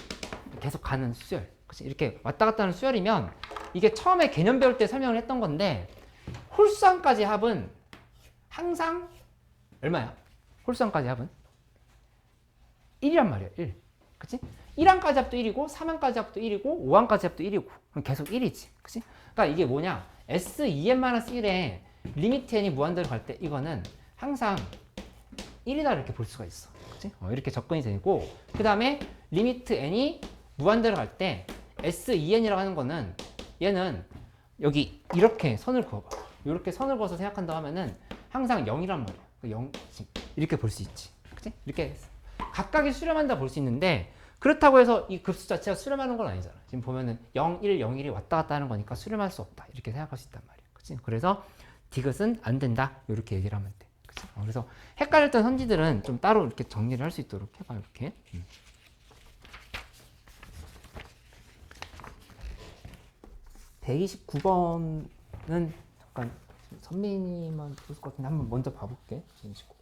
계속 가는 수열. 그치? 이렇게 왔다 갔다 하는 수열이면 이게 처음에 개념 배울 때 설명을 했던 건데 홀수항까지 합은 항상 얼마야? 홀수항까지 합은 1이란 말이야. 1. 그치? 1항까지 합도 1이고 3항까지 합도 1이고 5항까지 합도 1이고 그럼 계속 1이지. 그치? 그러니까 이게 뭐냐? S2n-1에 리미트 n이 무한대로 갈 때 이거는 항상 1이다 이렇게 볼 수가 있어. 그치? 이렇게 접근이 되고 그 다음에 리미트 n이 무한대로 갈 때 S2n이라고 하는 거는 얘는 여기 이렇게 선을 그어봐. 이렇게 선을 그어서 생각한다고 하면은 항상 0이란 말이야. 0 이렇게 볼 수 있지. 그치? 이렇게 각각이 수렴한다 볼 수 있는데 그렇다고 해서 이 급수 자체가 수렴하는 건 아니잖아. 지금 보면은 0, 1, 0, 1이 왔다 갔다 하는 거니까 수렴할 수 없다. 이렇게 생각할 수 있단 말이야. 그치? 그래서 디귿은 안 된다. 이렇게 얘기를 하면 돼. 그치? 그래서 헷갈렸던 선지들은 좀 따로 이렇게 정리를 할 수 있도록 해봐. 이렇게. 129번은 잠깐 선민이만 풀 것 같은데 한번 먼저 봐볼게. 이런 식으로.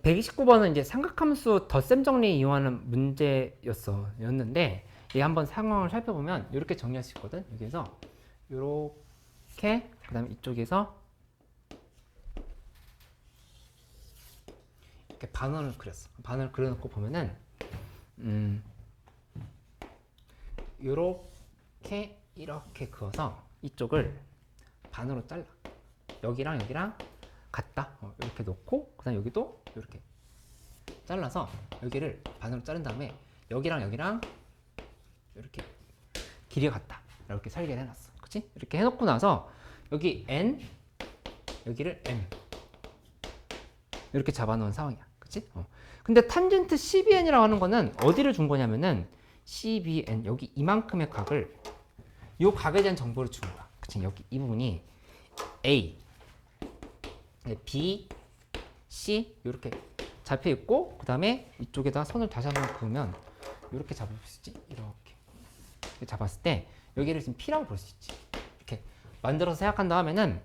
백 129번은 이제 삼각함수 덧셈 정리 이용하는 문제였는데 얘 한번 상황을 살펴보면 이렇게 정리할 수 있거든. 여기에서 이렇게 그다음에 이쪽에서 이렇게 반원을 그렸어. 반원을 그려놓고 보면은 이렇게 그어서 이쪽을 반으로 잘라. 여기랑 여기랑 같다. 이렇게 놓고 그다음 여기도 이렇게 잘라서 여기를 반으로 자른 다음에 여기랑 여기랑 이렇게 길이가 같다. 이렇게 설계를 해놨어. 그치? 이렇게 해놓고 나서 여기 n 여기를 m 이렇게 잡아놓은 상황이야. 그치? 근데 탄젠트 CBN이라고 하는 거는 어디를 준 거냐면은 CBN 여기 이만큼의 각을 요 각에 대한 정보를 준 거야. 그치? 여기 이 부분이 A B, C 이렇게 잡혀 있고 그 다음에 이쪽에다 선을 다시 한번 그으면 이렇게 잡을 수 있지. 이렇게 잡았을 때 여기를 지금 P라고 볼 수 있지. 이렇게 만들어서 생각한다 하면은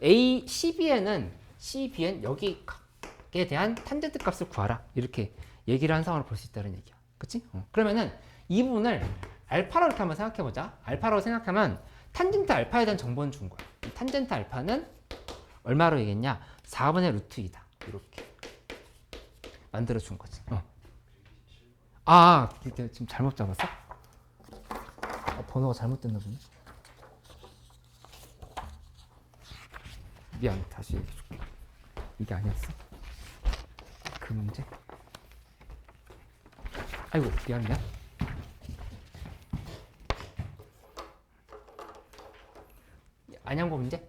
A, CBN은 CBN 여기 각에 대한 탄젠트 값을 구하라 이렇게 얘기를 한 상황을 볼 수 있다는 얘기야. 그치? 그러면은 이 부분을 알파로 이렇게 한번 생각해 보자. 알파로 생각하면 탄젠트 알파에 대한 정보는 준 거야. 탄젠트 알파는 얼마로 얘기했냐? 4분의 루트 2다. 이렇게 만들어 준 거지. 이게 지금 잘못 잡았어? 번호가 잘못됐나 보네. 미안, 다시 얘기해 줄게. 이게 아니었어? 그 문제? 아이고, 미안. 안양고 문제?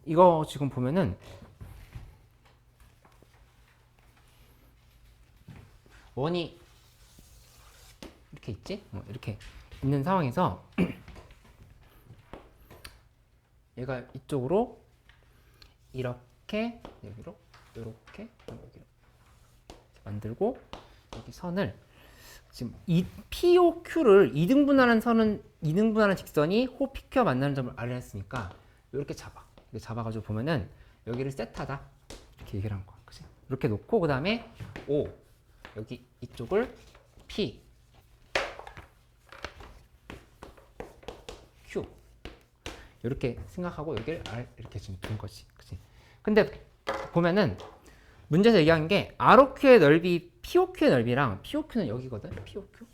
이거 지금 보면은 원이 이렇게 있지? 이렇게 있는 상황에서 얘가 이쪽으로 이렇게 여기로 이렇게 여기로 만들고 여기 선을 지금 이 POQ를 2등분하는 선은 2등분하는 직선이 호 PQ와 만나는 점을 알려 했으니까 이렇게 잡아. 이렇게 잡아가지고 보면은 여기를 세타다 이렇게 얘기를 한 거야. 그치? 이렇게 놓고 그 다음에 O 여기 이쪽을 P Q 이렇게 생각하고 여기를 R 이렇게 지금 둔 거지. 그치? 근데 보면은 문제에서 얘기한 게 ROQ의 넓이 POQ의 넓이랑 POQ는 여기거든. POQ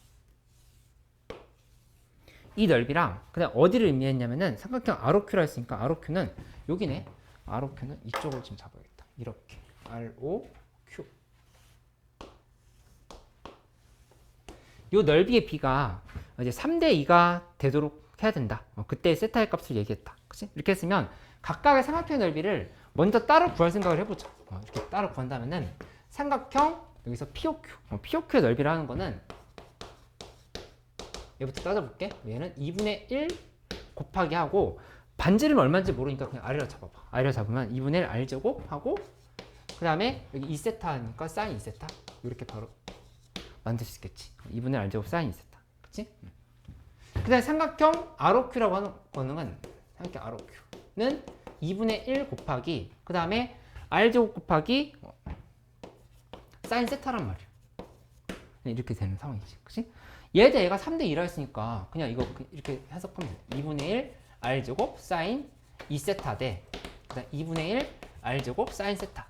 이 넓이랑 그냥 어디를 의미했냐면은 삼각형 ROQ라 했으니까 ROQ는 여기네. ROQ는 이쪽을 지금 잡아야겠다. 이렇게 ROQ 요 넓이의 B가 이제 3대2가 되도록 해야 된다. 그때 세타의 값을 얘기했다. 그치? 이렇게 했으면 각각의 삼각형의 넓이를 먼저 따로 구할 생각을 해보자. 이렇게 따로 구한다면은 삼각형 여기서 POQ POQ의 넓이라는 거는 얘부터 따져볼게. 얘는 2분의 1 곱하기 하고 반지름이 얼마인지 모르니까 그냥 아래로 잡아봐. 아래로 잡으면 2분의 1 R제곱 하고 그 다음에 여기 2세타니까 사인 2세타 이렇게 바로 만들 수 있겠지. 2분의 1 R제곱 사인 2세타 그치? 그 다음에 삼각형 ROQ라고 하는 거는 삼각형 ROQ는 2분의 1 곱하기 그 다음에 R제곱 곱하기 사인 세타란 말이야. 이렇게 되는 상황이지. 그치? 얘도 얘가 3대2라 했으니까 그냥 이거 이렇게 해석하면 돼. 2분의 1 R제곱 사인 2세타 대 그다음 2분의 1 R제곱 사인 세타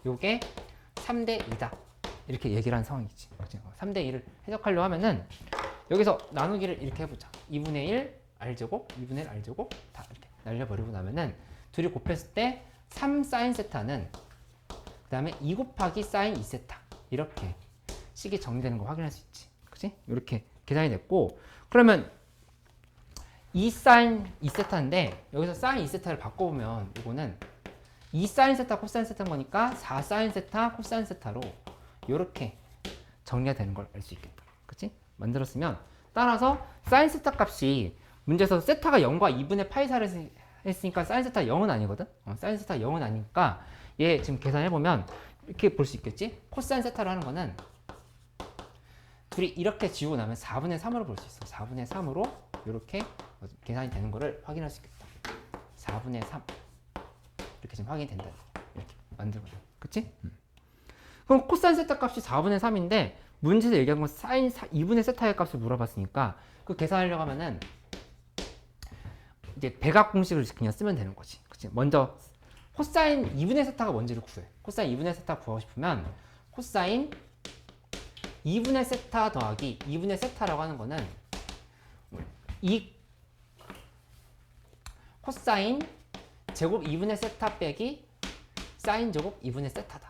요게 3대2다 이렇게 얘기를 한 상황이지. 3대2를 해석하려고 하면은 여기서 나누기를 이렇게 해보자. 2분의 1 R제곱 2분의 1 R제곱 다 이렇게 날려버리고 나면은 둘이 곱했을 때 3 사인 세타는 다음에 2 곱하기 사인 2세타 이렇게 식이 정리되는 거 확인할 수 있지. 그치? 이렇게 계산이 됐고 그러면 2 사인 2세타인데 여기서 사인 2세타를 바꿔보면 이거는 2 사인 세타 코사인 세타인 거니까 4 사인 세타 코사인 세타로 이렇게 정리가 되는 걸 알 수 있겠다. 그치? 만들었으면 따라서 사인 세타 값이 문제에서 세타가 0과 2분의 파이 4를 했으니까 사인 세타 0은 아니거든? 사인 세타 0은 아니니까 얘 지금 계산해보면 이렇게 볼 수 있겠지? 코사인 세타를 하는 거는 둘이 이렇게 지우고 나면 4분의 3으로 볼 수 있어. 4분의 3으로 이렇게 계산이 되는 거를 확인할 수 있겠다. 4분의 3 이렇게 지금 확인이 된다. 이렇게 만들거든. 그치? 그럼 코사인 세타 값이 4분의 3인데 문제에서 얘기한 건 사인 2분의 세타의 값을 물어봤으니까 그 계산하려고 하면은 이제 대각 공식을 그냥 쓰면 되는 거지. 그치? 먼저 코사인 2분의 세타가 뭔지를 구해. 코사인 2분의 세타 구하고 싶으면 코사인 2분의 세타 더하기 2분의 세타라고 하는 거는 이 코사인 제곱 2분의 세타 빼기 사인 제곱 2분의 세타다.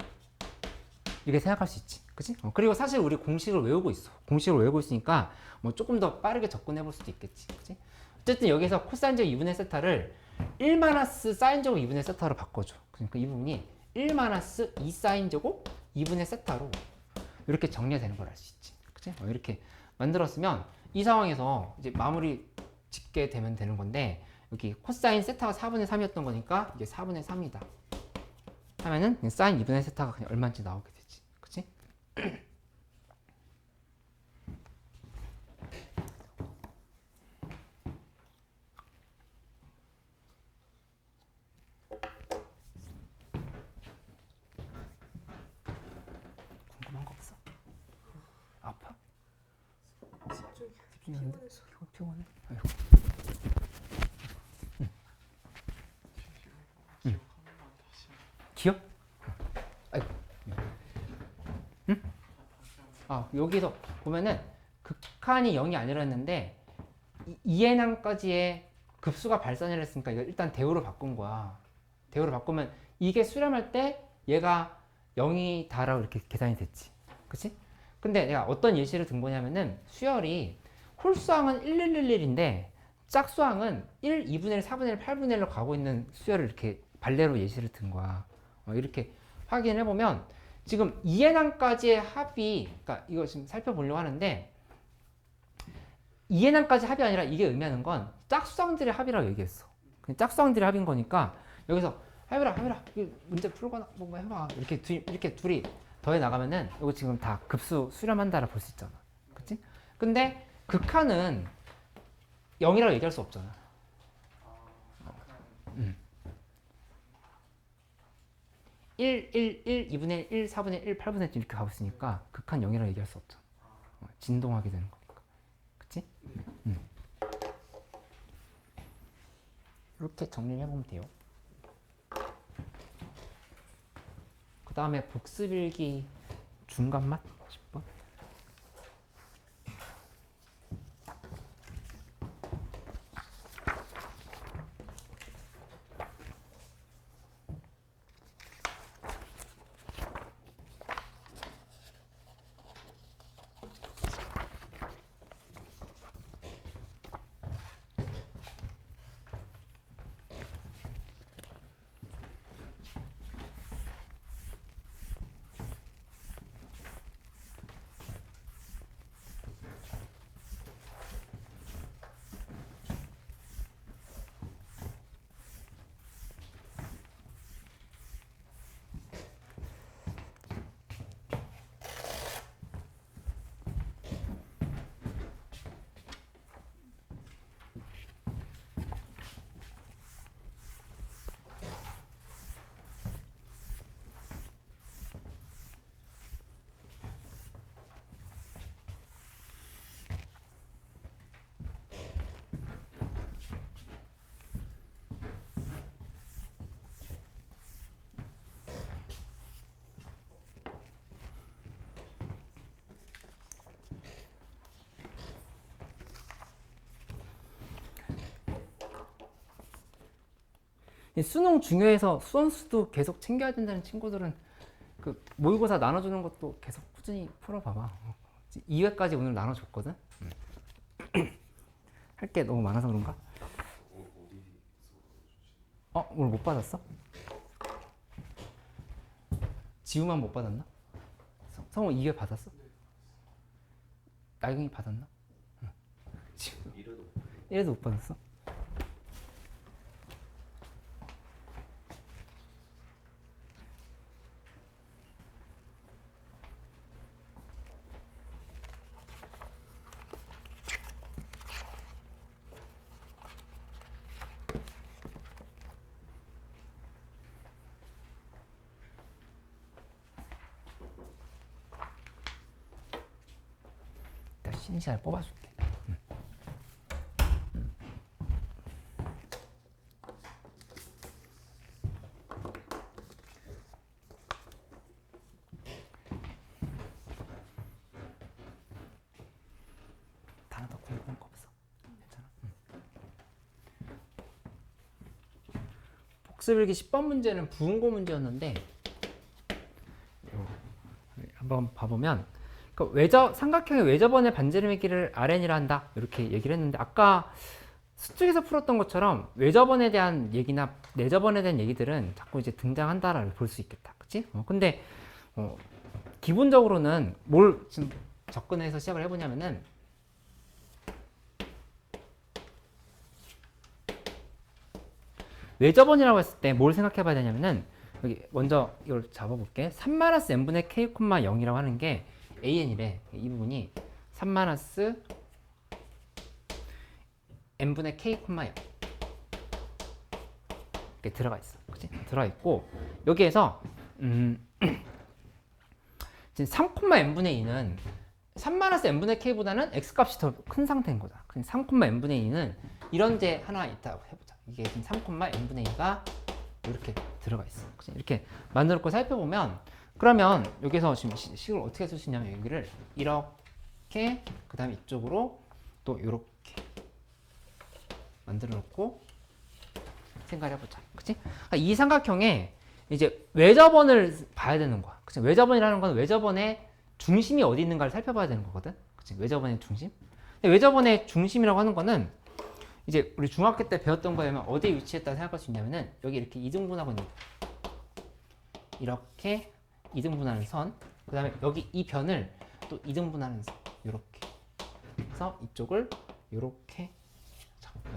이렇게 생각할 수 있지. 그치? 그리고 사실 우리 공식을 외우고 있어. 공식을 외우고 있으니까 뭐 조금 더 빠르게 접근해 볼 수도 있겠지. 그치? 어쨌든 여기서 코사인 제곱 2분의 세타를 1 마이너스 사인 제곱 2분의 세타로 바꿔줘. 그러니까 이 부분이 1 마이너스 2 사인 제곱 2분의 세타로 이렇게 정리가 되는 걸 알 수 있지. 그치? 이렇게 만들었으면 이 상황에서 이제 마무리 짓게 되면 되는 건데 여기 코사인 세타가 4분의 3이었던 거니까 이게 4분의 3이다. 하면은 그냥 사인 2분의 세타가 그냥 얼마인지 나오게 되지. 그치? 궁금한 거 없어? 아파? 집중하는데? 피곤해? 아이고. 기억? 아이고. 응? 아, 여기서 보면은 극한이 0이 아니라 했는데 2n항까지의 급수가 발산을 했으니까 이거 일단 대우로 바꾼 거야. 대우로 바꾸면 이게 수렴할 때 얘가 0이다라고 이렇게 계산이 됐지. 그치? 근데 내가 어떤 예시를 든 거냐면은 수열이 홀수항은 1111인데 짝수항은 1, 2분의 1, 4분의 1, 8분의 1로 가고 있는 수열을 이렇게 발레로 예시를 든 거야. 이렇게 확인해 보면 지금 2n항까지의 합이, 그러니까 이거 지금 살펴보려고 하는데 2n항까지 합이 아니라 이게 의미하는 건 짝수항들의 합이라고 얘기했어. 짝수항들의 합인 거니까 여기서 해보라 문제 풀거나 뭐 해봐 이렇게 둘이 더해 나가면은 이거 지금 다 급수 수렴한다라 볼 수 있잖아. 그치? 근데 극한은 0이라고 얘기할 수 없잖아. 1, 2분의 1, 4분의 1, 8분의 1 이렇게 가고 있으니까 극한 0이라고 얘기할 수 없잖아. 진동하게 되는 거니까. 그치? 이렇게 정리를 해보면 돼요. 그 다음에 복습일기 중간맛 10번. 수능 중요해서 수원수도 계속 챙겨야 된다는 친구들은 그 모의고사 나눠주는 것도 계속 꾸준히 풀어봐봐. 2회까지 오늘 나눠줬거든. 할 게 너무 많아서 그런가? 오늘 못 받았어? 지우만 못 받았나? 성우 2회 받았어? 나경이 받았나? 응. 지우 1회도 못 받았어? 신시알 뽑아줄게. 다른 더 궁금한 거 없어? 괜찮아? 복습일기 10번 문제는 부응고 문제였는데 한번 봐보면 삼각형의 외접원의 반지름의 길이를 Rn이라 한다 이렇게 얘기를 했는데 아까 수특에서 풀었던 것처럼 외접원에 대한 얘기나 내접원에 대한 얘기들은 자꾸 이제 등장한다라고 볼 수 있겠다, 그치? 근데 기본적으로는 뭘 지금 접근해서 시작을 해보냐면은 외접원이라고 했을 때 뭘 생각해 봐야 되냐면은 여기 먼저 이걸 잡아볼게. 3-n분의 k, 0이라고 하는 게 an이래. 이 부분이 3-n분의 k, 0 이렇게 들어가 있어. 그치? 들어가 있고 여기에서 지금 3,n분의 2는 3-n분의 k보다는 x값이 더 큰 상태인 거다. 3,n분의 2는 이런 제 하나 있다고 해보자. 이게 지금 3,n분의 2가 이렇게 들어가 있어. 그치? 이렇게 만들었고 살펴보면 그러면 여기서 지금 식을 어떻게 쓸 수 있냐면 여기를 이렇게 그 다음에 이쪽으로 또 이렇게 만들어 놓고 생각을 해보자. 그치? 그러니까 이 삼각형에 이제 외접원을 봐야 되는 거야. 그치? 외접원이라는 건 외접원의 중심이 어디 있는가를 살펴봐야 되는 거거든. 그치? 외접원의 중심. 근데 외접원의 중심이라고 하는 거는 이제 우리 중학교 때 배웠던 거에 의하면 어디에 위치했다고 생각할 수 있냐면은 여기 이렇게 이등분하고 있는 이렇게 이등분하는 선, 그 다음에 여기 이 변을 또 이등분하는 선, 이렇게 해서 이쪽을 이렇게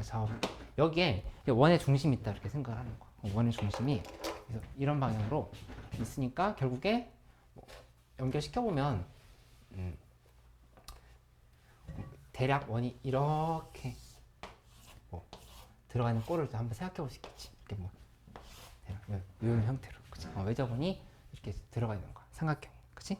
잡아볼게요. 여기에 원의 중심이 있다 이렇게 생각을 하는 거야. 원의 중심이 그래서 이런 방향으로 있으니까 결국에 연결시켜 보면 대략 원이 이렇게 들어가 있는 꼴을 한번 생각해 볼 수 있겠지. 이렇게 이런 형태로, 그치? 외접원이 이렇게 들어가 있는 거야. 삼각형이, 그치?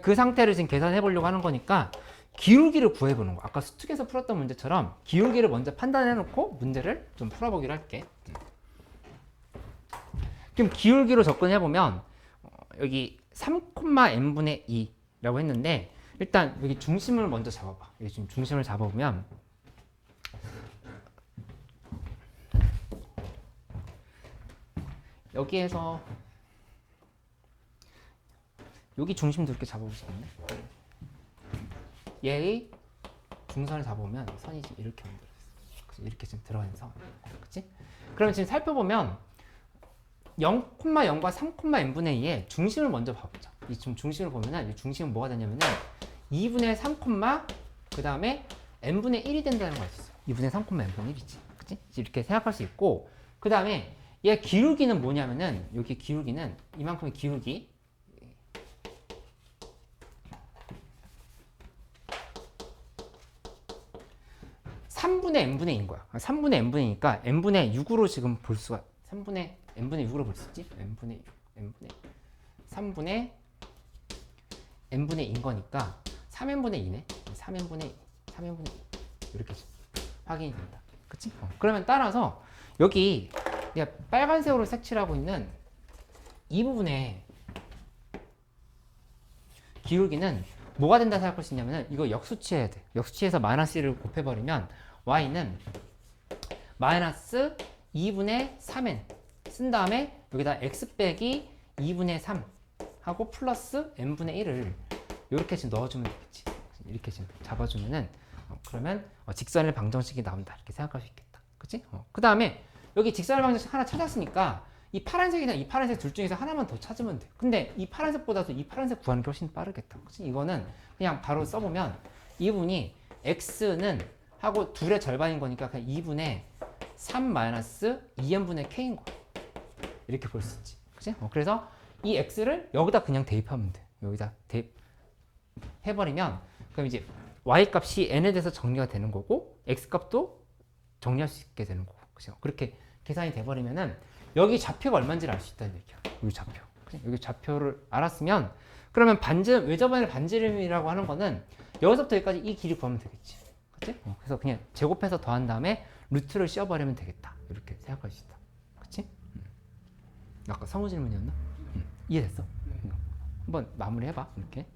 그 상태를 지금 계산해 보려고 하는 거니까 기울기를 구해 보는 거야. 아까 수특에서 풀었던 문제처럼 기울기를 먼저 판단해 놓고 문제를 좀 풀어보기로 할게. 그럼 기울기로 접근해 보면 여기 3,n분의 2라고 했는데 일단 여기 중심을 먼저 잡아봐. 여기 지금 중심을 잡아보면 여기에서 여기 중심도 이렇게 잡아보시겠네. 얘의 중선을 잡아보면 선이 지금 이렇게 만들어졌어. 이렇게 지금 들어가 있는 선. 그치? 그러면 지금 살펴보면 0,0과 3,n분의 2의 중심을 먼저 봐보자. 이 지금 중심을 보면은 이 중심은 뭐가 되냐면은 2분의 3, 그 다음에 n분의 1이 된다는 거 있었어. 2분의 3, n분의 1이지. 그치? 이렇게 생각할 수 있고 그 다음에 얘 기울기는 뭐냐면은 여기 기울기는 이만큼의 기울기 3분의 n분의 2인 거야. 3분의 n분의 2니까 n분의 6으로 지금 볼 수가 3분의 n분의 6으로 볼 수 있지? n분의 3분의 n분의 2인 거니까 3n분의 2네. 3n분의 2, 3n분의 2 이렇게 확인이 된다. 그치? 그러면 따라서 여기 내가 빨간색으로 색칠하고 있는 이 부분에 기울기는 뭐가 된다 생각할 수 있냐면 이거 역수치해야 돼. 역수치해서 마이너스 1을 곱해버리면 y는 마이너스 2분의 3n 쓴 다음에 여기다 x 빼기 2분의 3 하고 플러스 n분의 1을 이렇게 지금 넣어주면 되겠지. 이렇게 지금 잡아주면은 그러면 직선의 방정식이 나온다 이렇게 생각할 수 있겠다. 그치? 그 다음에 여기 직선의 방정식 하나 찾았으니까 이 파란색이나 이 파란색 둘 중에서 하나만 더 찾으면 돼. 근데 이 파란색보다도 이 파란색 구하는 게 훨씬 빠르겠다. 그치? 이거는 그냥 바로 써보면 이분이 x는 하고 둘의 절반인 거니까 그냥 2분의 3 마이너스 2n분의 k인 거야. 이렇게 볼 수 있지. 그치? 그래서 이 x를 여기다 그냥 대입하면 돼. 여기다 대입해버리면 그럼 이제 y 값이 n에 대해서 정리가 되는 거고 x 값도 정리할 수 있게 되는 거고. 그죠? 그렇게 계산이 돼버리면은 여기 좌표가 얼마인지를 알 수 있다는 얘기야. 여기 좌표. 그치? 여기 좌표를 알았으면 그러면 외접원의 반지름이라고 하는 거는 여기서부터 여기까지 이 길이 구하면 되겠지. 그치? 그래서 그냥 제곱해서 더한 다음에 루트를 씌워버리면 되겠다. 이렇게 생각할 수 있다. 그치? 아까 성우 질문이었나? 이해됐어? 한번 마무리해봐. 이렇게.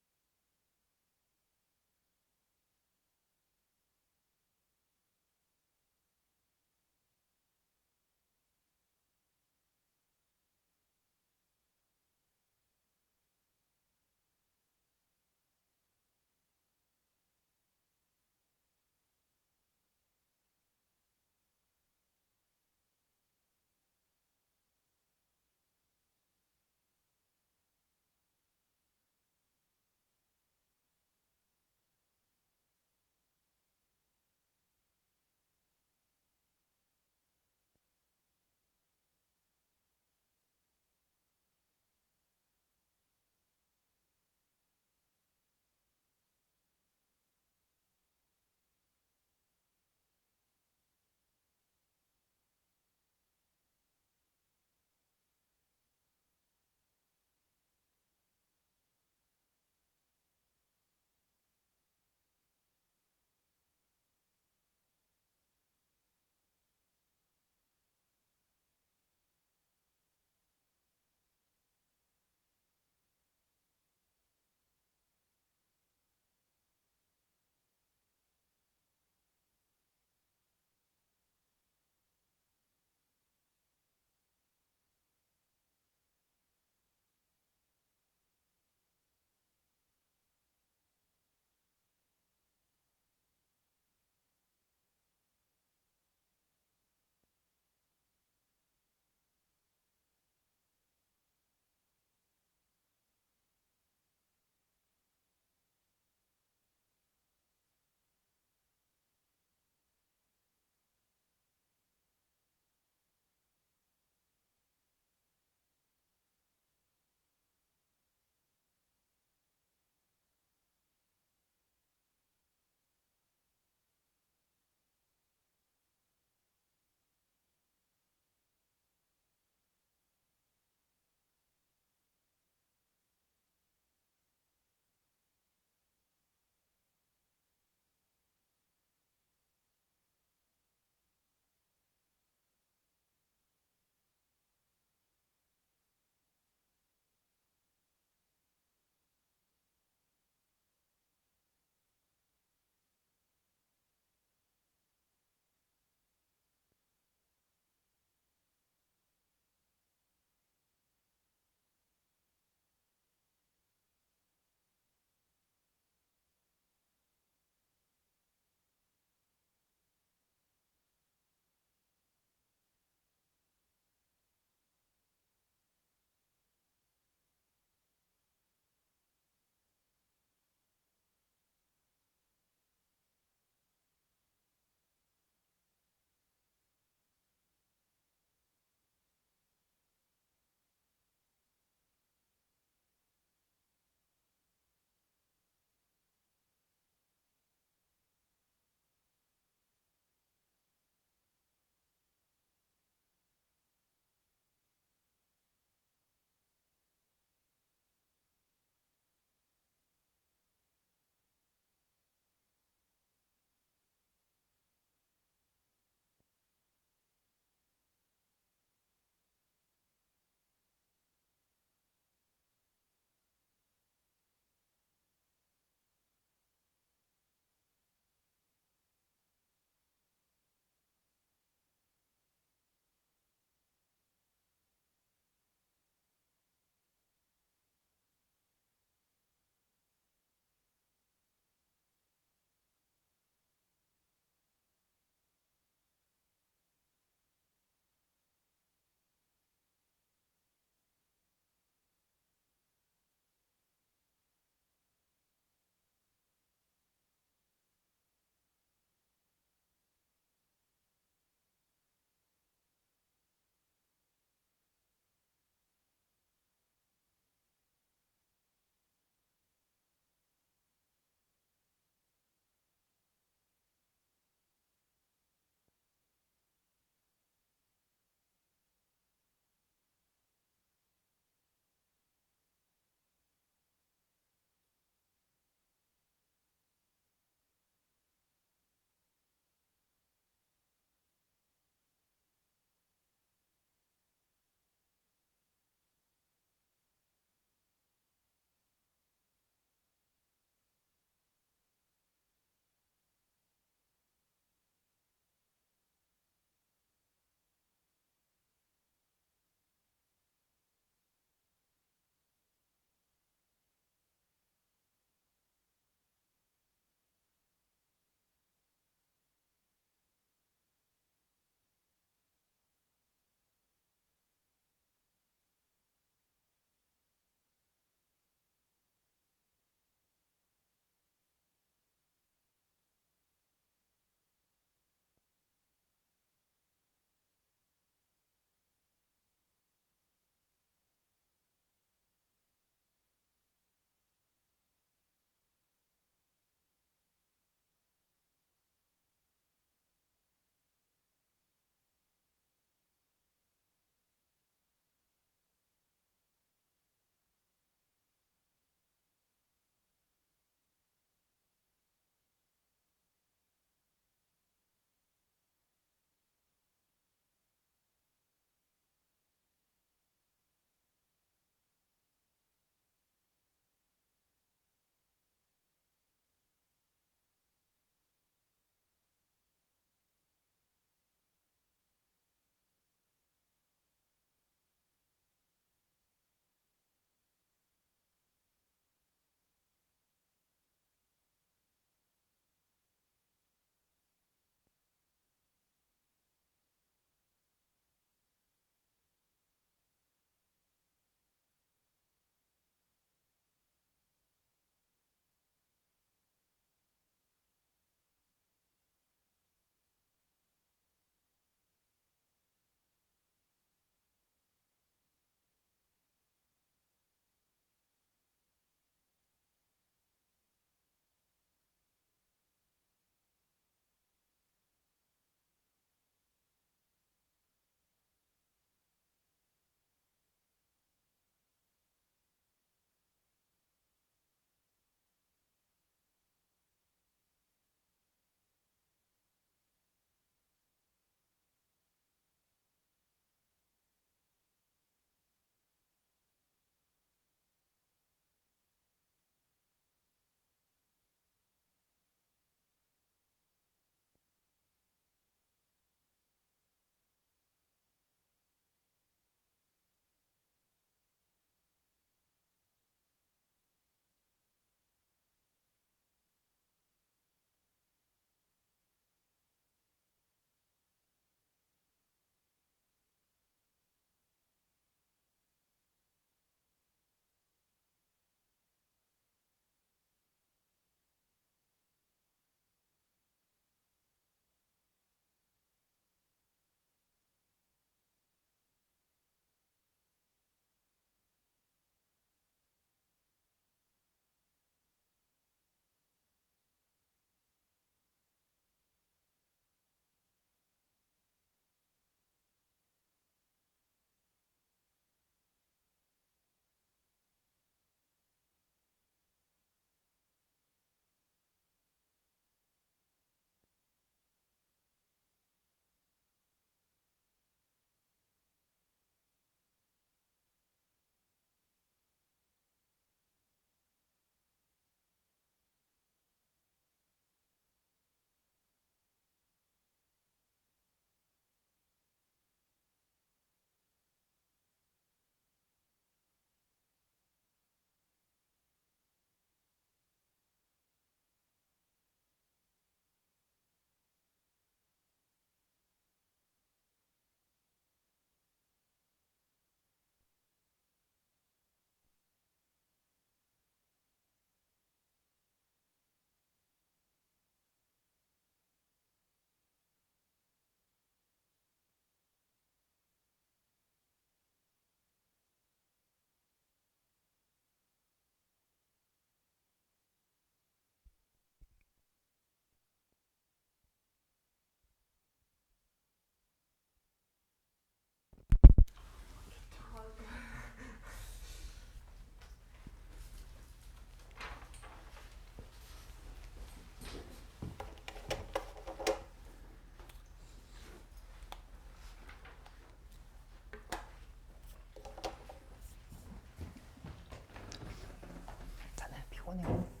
꺼내고.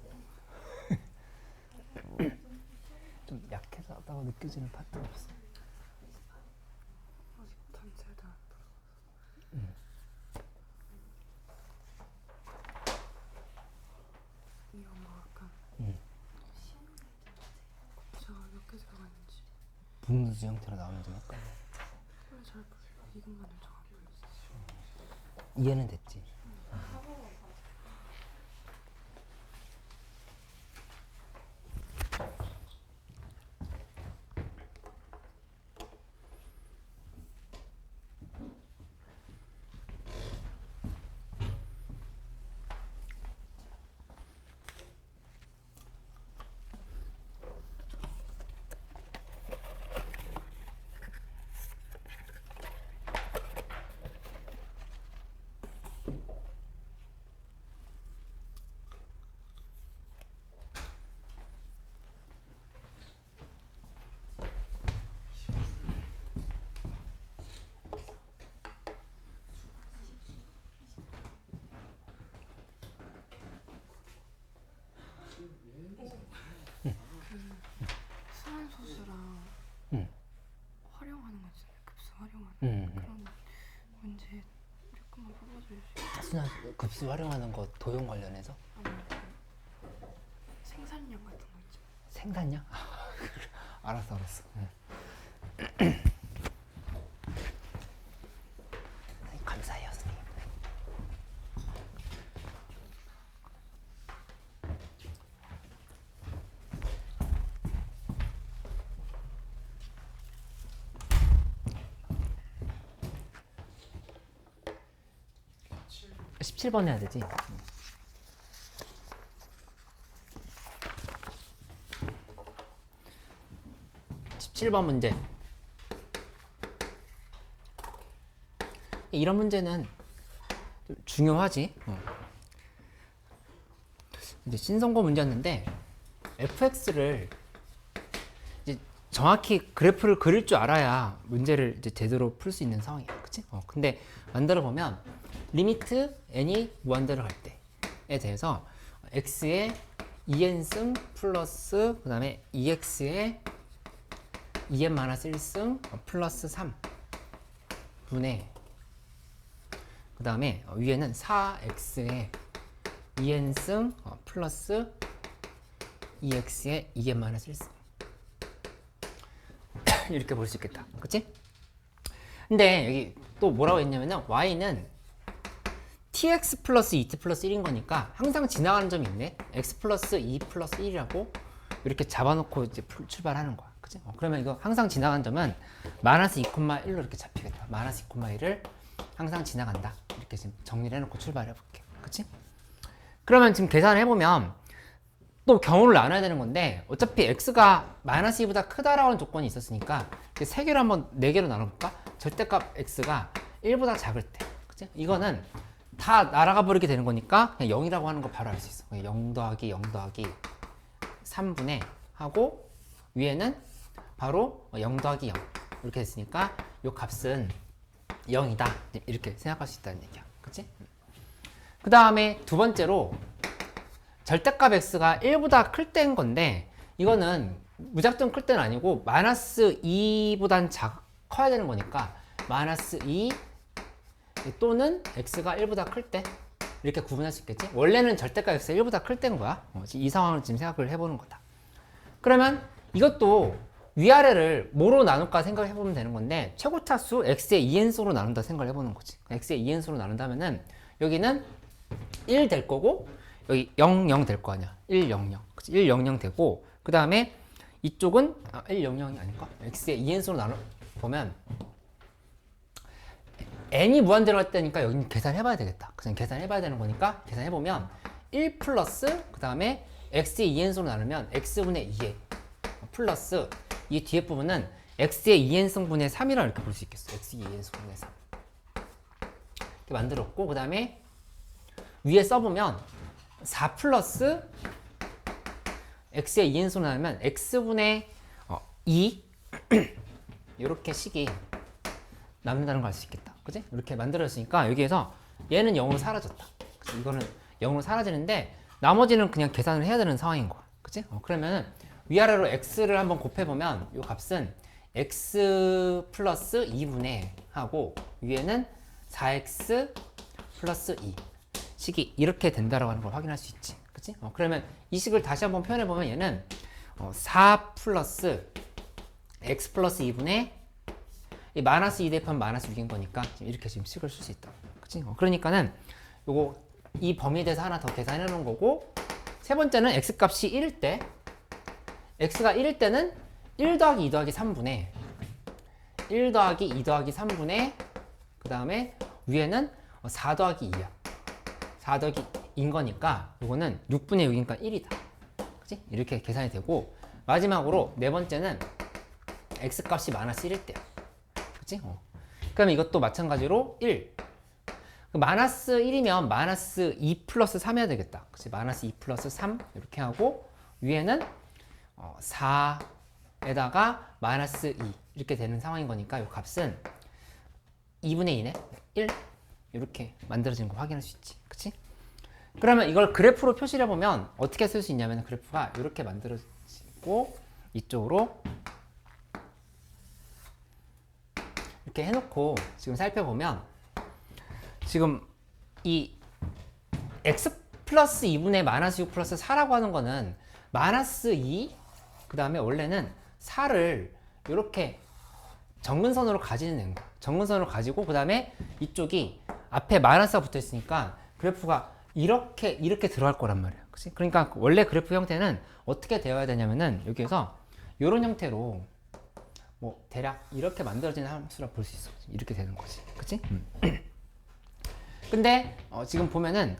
좀 약해졌다고 느껴지는 파트가 없어. 아직 단체에 다 이 엄마 약간 곱사가 몇 개 들어가 있는지 분무지 형태로 나오면 좀 헷갈려. 잘 보여요. 이것만을 정확히 보여주세요. 이해는 됐지? 순환소수랑 응. 활용하는 거 있잖아요. 급수 활용하는 응. 그런 문제 조금만 뽑아줄 수 있어요? 순환 급수 활용하는 거 도용 관련해서? 아니 생산량 같은 거 있죠. 생산량? 알았어. 응. 감사해요, 선생님. 17번 해야 되지? 17번 문제. 이런 문제는 좀 중요하지. 이제 신선고 문제였는데 fx를 이제 정확히 그래프를 그릴 줄 알아야 문제를 이제 제대로 풀 수 있는 상황이야, 그치? 근데 만들어 보면 리미트 n이 무한대로 갈 때에 대해서 x의 2n승 플러스 그 다음에 2x의 2n-1승 플러스 3 분의 그 다음에 위에는 4x의 2n승 플러스 2x의 2n-1승 이렇게 볼 수 있겠다, 그치? 근데 여기 또 뭐라고 했냐면은 y는 tx 플러스 2t 플러스 1인 거니까 항상 지나가는 점이 있네. x 플러스 2 플러스 1이라고 이렇게 잡아놓고 이제 출발하는 거야, 그치? 그러면 이거 항상 지나가는 점은 마이너스 2,1로 이렇게 잡히겠다. 마이너스 2,1을 항상 지나간다. 이렇게 지금 정리를 해놓고 출발해 볼게, 그치? 그러면 지금 계산을 해보면 또 경우를 나눠야 되는 건데 어차피 x가 마이너스 2보다 크다라는 조건이 있었으니까 세 개로 한번 4개로 나눠볼까? 절대값 x가 1보다 작을 때, 그치? 이거는 다 날아가 버리게 되는 거니까 그냥 0이라고 하는 거 바로 알 수 있어. 0 더하기 0 더하기 3분의 하고 위에는 바로 0 더하기 0 이렇게 됐으니까 이 값은 0이다 이렇게 생각할 수 있다는 얘기야, 그치? 그 다음에 두 번째로 절대값 x가 1보다 클 때인 건데 이거는 무작정 클 때는 아니고 마이너스 2보단 커야 되는 거니까 마이너스 2 또는 x가 1보다 클 때 이렇게 구분할 수 있겠지? 원래는 절대값 x가 1보다 클 때인 거야. 이 상황을 지금 생각을 해보는 거다. 그러면 이것도 위아래를 뭐로 나눌까 생각해 보면 되는 건데 최고차수 x의 2n수로 나눈다 생각을 해보는 거지. x의 2n수로 나눈다면은 여기는 1 될 거고 여기 0, 0 될 거 아니야. 1, 0, 0. 그치? 1, 0, 0 되고 그 다음에 이쪽은 1, 0, 0이 아닐까? x의 2n수로 나눠보면 n이 무한대로 할 때니까 여기는 계산해봐야 되겠다. 그냥 계산해봐야 되는 거니까 계산해보면 1 플러스 그 다음에 x의 2n수로 나누면 x분의 2에 플러스 이 뒤에 부분은 x의 2n승분의 3이라고 이렇게 볼 수 있겠어. x의 2n승분의 3 이렇게 만들었고 그 다음에 위에 써보면 4 플러스 x의 2n수로 나누면 x분의 2 이렇게 식이 남는다는 걸 알 수 있겠다. 그치? 이렇게 만들어졌으니까 여기에서 얘는 0으로 사라졌다. 그치? 이거는 0으로 사라지는데 나머지는 그냥 계산을 해야 되는 상황인 거야. 그치? 그러면은 위아래로 x를 한번 곱해보면 이 값은 x 플러스 2분의 하고 위에는 4x 플러스 2 식이 이렇게 된다라고 하는 걸 확인할 수 있지. 그치? 그러면 이 식을 다시 한번 표현해보면 얘는 4 플러스 x 플러스 2분의 이 마이너스 2 대입하면 마이너스 6인 거니까 이렇게 지금 식을 쓸 수 있다. 그치? 그러니까는 요거 이 범위에 대해서 하나 더 계산해 놓은 거고, 세 번째는 x 값이 1일 때, x가 1일 때는 1 더하기 2 더하기 3분의 1 더하기 2 더하기 3분의 그 다음에 위에는 4 더하기 2야. 4 더하기 2인 거니까 요거는 6분의 6이니까 1이다. 그치? 이렇게 계산이 되고, 마지막으로 네 번째는 x 값이 마이너스 1일 때야. 그치? 그러면 이것도 마찬가지로 1. 마이너스 1이면 마이너스 2 플러스 3 해야 되겠다. 그치? 마이너스 2 플러스 3 이렇게 하고 위에는 4에다가 마이너스 2 이렇게 되는 상황인 거니까 이 값은 2분의 2네. 1 이렇게 만들어지는 거 확인할 수 있지. 그치? 그러면 이걸 그래프로 표시를 해보면 어떻게 쓸 수 있냐면 그래프가 이렇게 만들어지고 이쪽으로 이렇게 해놓고 지금 살펴보면 지금 이 x 플러스 2분의 마이너스 6 플러스 4라고 하는 거는 마이너스 2, 그 다음에 원래는 4를 이렇게 정근선으로 가지는 거야. 정근선으로 가지고 그 다음에 이쪽이 앞에 마이너스가 붙어 있으니까 그래프가 이렇게 들어갈 거란 말이야. 그치? 그러니까 원래 그래프 형태는 어떻게 되어야 되냐면은 여기에서 이런 형태로 뭐 대략 이렇게 만들어지는 함수라 볼 수 있어. 이렇게 되는 거지. 그치? 근데 지금 보면은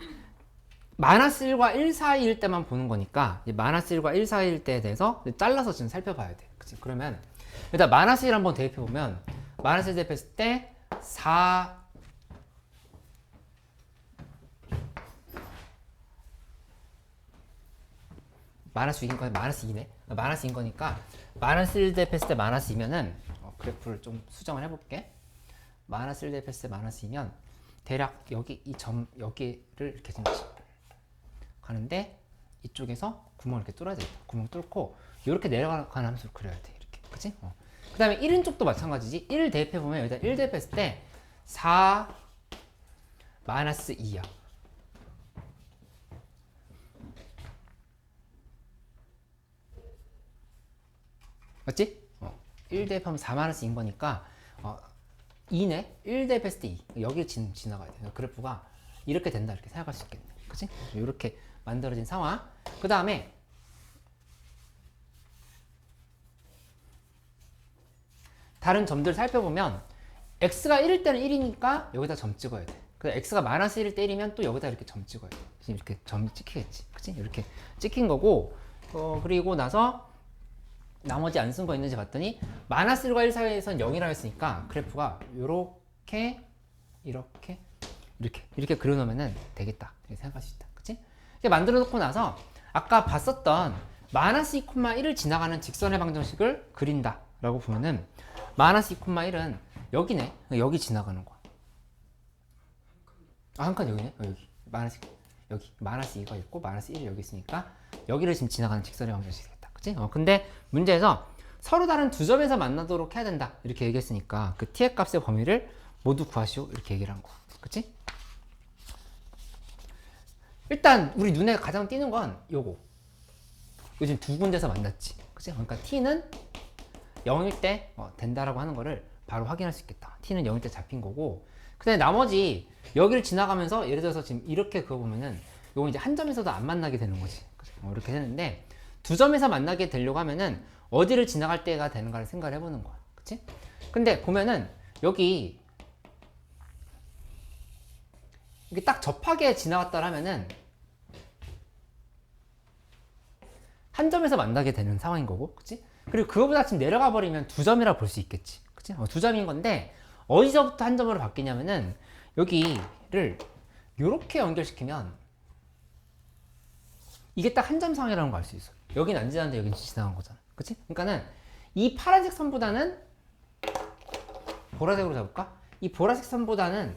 마이너스 1과 1 사이일 때만 보는 거니까 마이너스 1과 1 사이일 때에 대해서 잘라서 지금 살펴봐야 돼. 그치? 그러면 일단 마이너스 1 한번 대입해 보면 마이너스 1 대입했을 때 4 마이너스 6인 거니까 마이너스 2네. 마이너스 2인 거니까 마이너스 1 대입했을 때 마이너스 2면은 그래프를 좀 수정을 해볼게. 마이너스 1 대입했을 때 마이너스 2면 대략 여기 이 점 여기를 이렇게 지금 가는데 이쪽에서 구멍을 이렇게 뚫어야 되겠다. 구멍 뚫고 이렇게 내려가는 함수를 그려야 돼. 이렇게. 그치? 그 다음에 1인 쪽도 마찬가지지. 1 대입해보면 여기다 1 대입했을 때 4 마이너스 2야. 맞지? 1 대입하면 4 마이너스 2인 거니까 2네? 1 대입했을 때 2. 여기 지나가야 돼. 그래프가 이렇게 된다. 이렇게 생각할 수 있겠네. 그치? 이렇게 만들어진 상황. 그 다음에 다른 점들 살펴보면 x가 1일 때는 1이니까 여기다 점 찍어야 돼. 그래서 x가 마이너스 1일 때 1이면 또 여기다 이렇게 점 찍어야 돼. 지금 이렇게 점이 찍히겠지. 그치? 이렇게 찍힌 거고 그리고 나서 나머지 안 쓴 거 있는지 봤더니 마이너스 1과 1 사이에선 0이라고 했으니까 그래프가 이렇게 이렇게 그려놓으면 되겠다. 이렇게 생각할 수 있다. 그치? 이렇게 만들어 놓고 나서 아까 봤었던 마이너스 2,1을 지나가는 직선의 방정식을 그린다 라고 보면은 마이너스 2,1은 여기네. 여기 지나가는 거야. 한 칸 여기네. 여기 마이너스 2가 있고 마이너스 1이 여기 있으니까 여기를 지금 지나가는 직선의 방정식이 되겠다. 그치? 근데 문제에서 서로 다른 두 점에서 만나도록 해야 된다 이렇게 얘기했으니까 그 t의 값의 범위를 모두 구하시오 이렇게 얘기를 한 거야. 그치? 일단 우리 눈에 가장 띄는 건 요거. 요즘 두 군데서 만났지. 그치? 그러니까 t는 0일 때 된다라고 하는 거를 바로 확인할 수 있겠다. t는 0일 때 잡힌 거고. 근데 나머지 여기를 지나가면서 예를 들어서 지금 이렇게 그어보면은 요거 이제 한 점에서도 안 만나게 되는 거지. 이렇게 되는데 두 점에서 만나게 되려고 하면은 어디를 지나갈 때가 되는가를 생각을 해보는 거야. 그치? 근데 보면은 여기 이게 딱 접하게 지나갔다 하면은 한 점에서 만나게 되는 상황인 거고, 그치? 그리고 그거보다 지금 내려가 버리면 두 점이라 볼 수 있겠지. 그치? 두 점인 건데 어디서부터 한 점으로 바뀌냐면은 여기를 이렇게 연결시키면 이게 딱 한 점 상이라는 걸 알 수 있어. 여긴 안 지나는데 여긴 지나간 거잖아. 그치? 그러니까는 이 파란색 선보다는 보라색으로 잡을까? 이 보라색 선보다는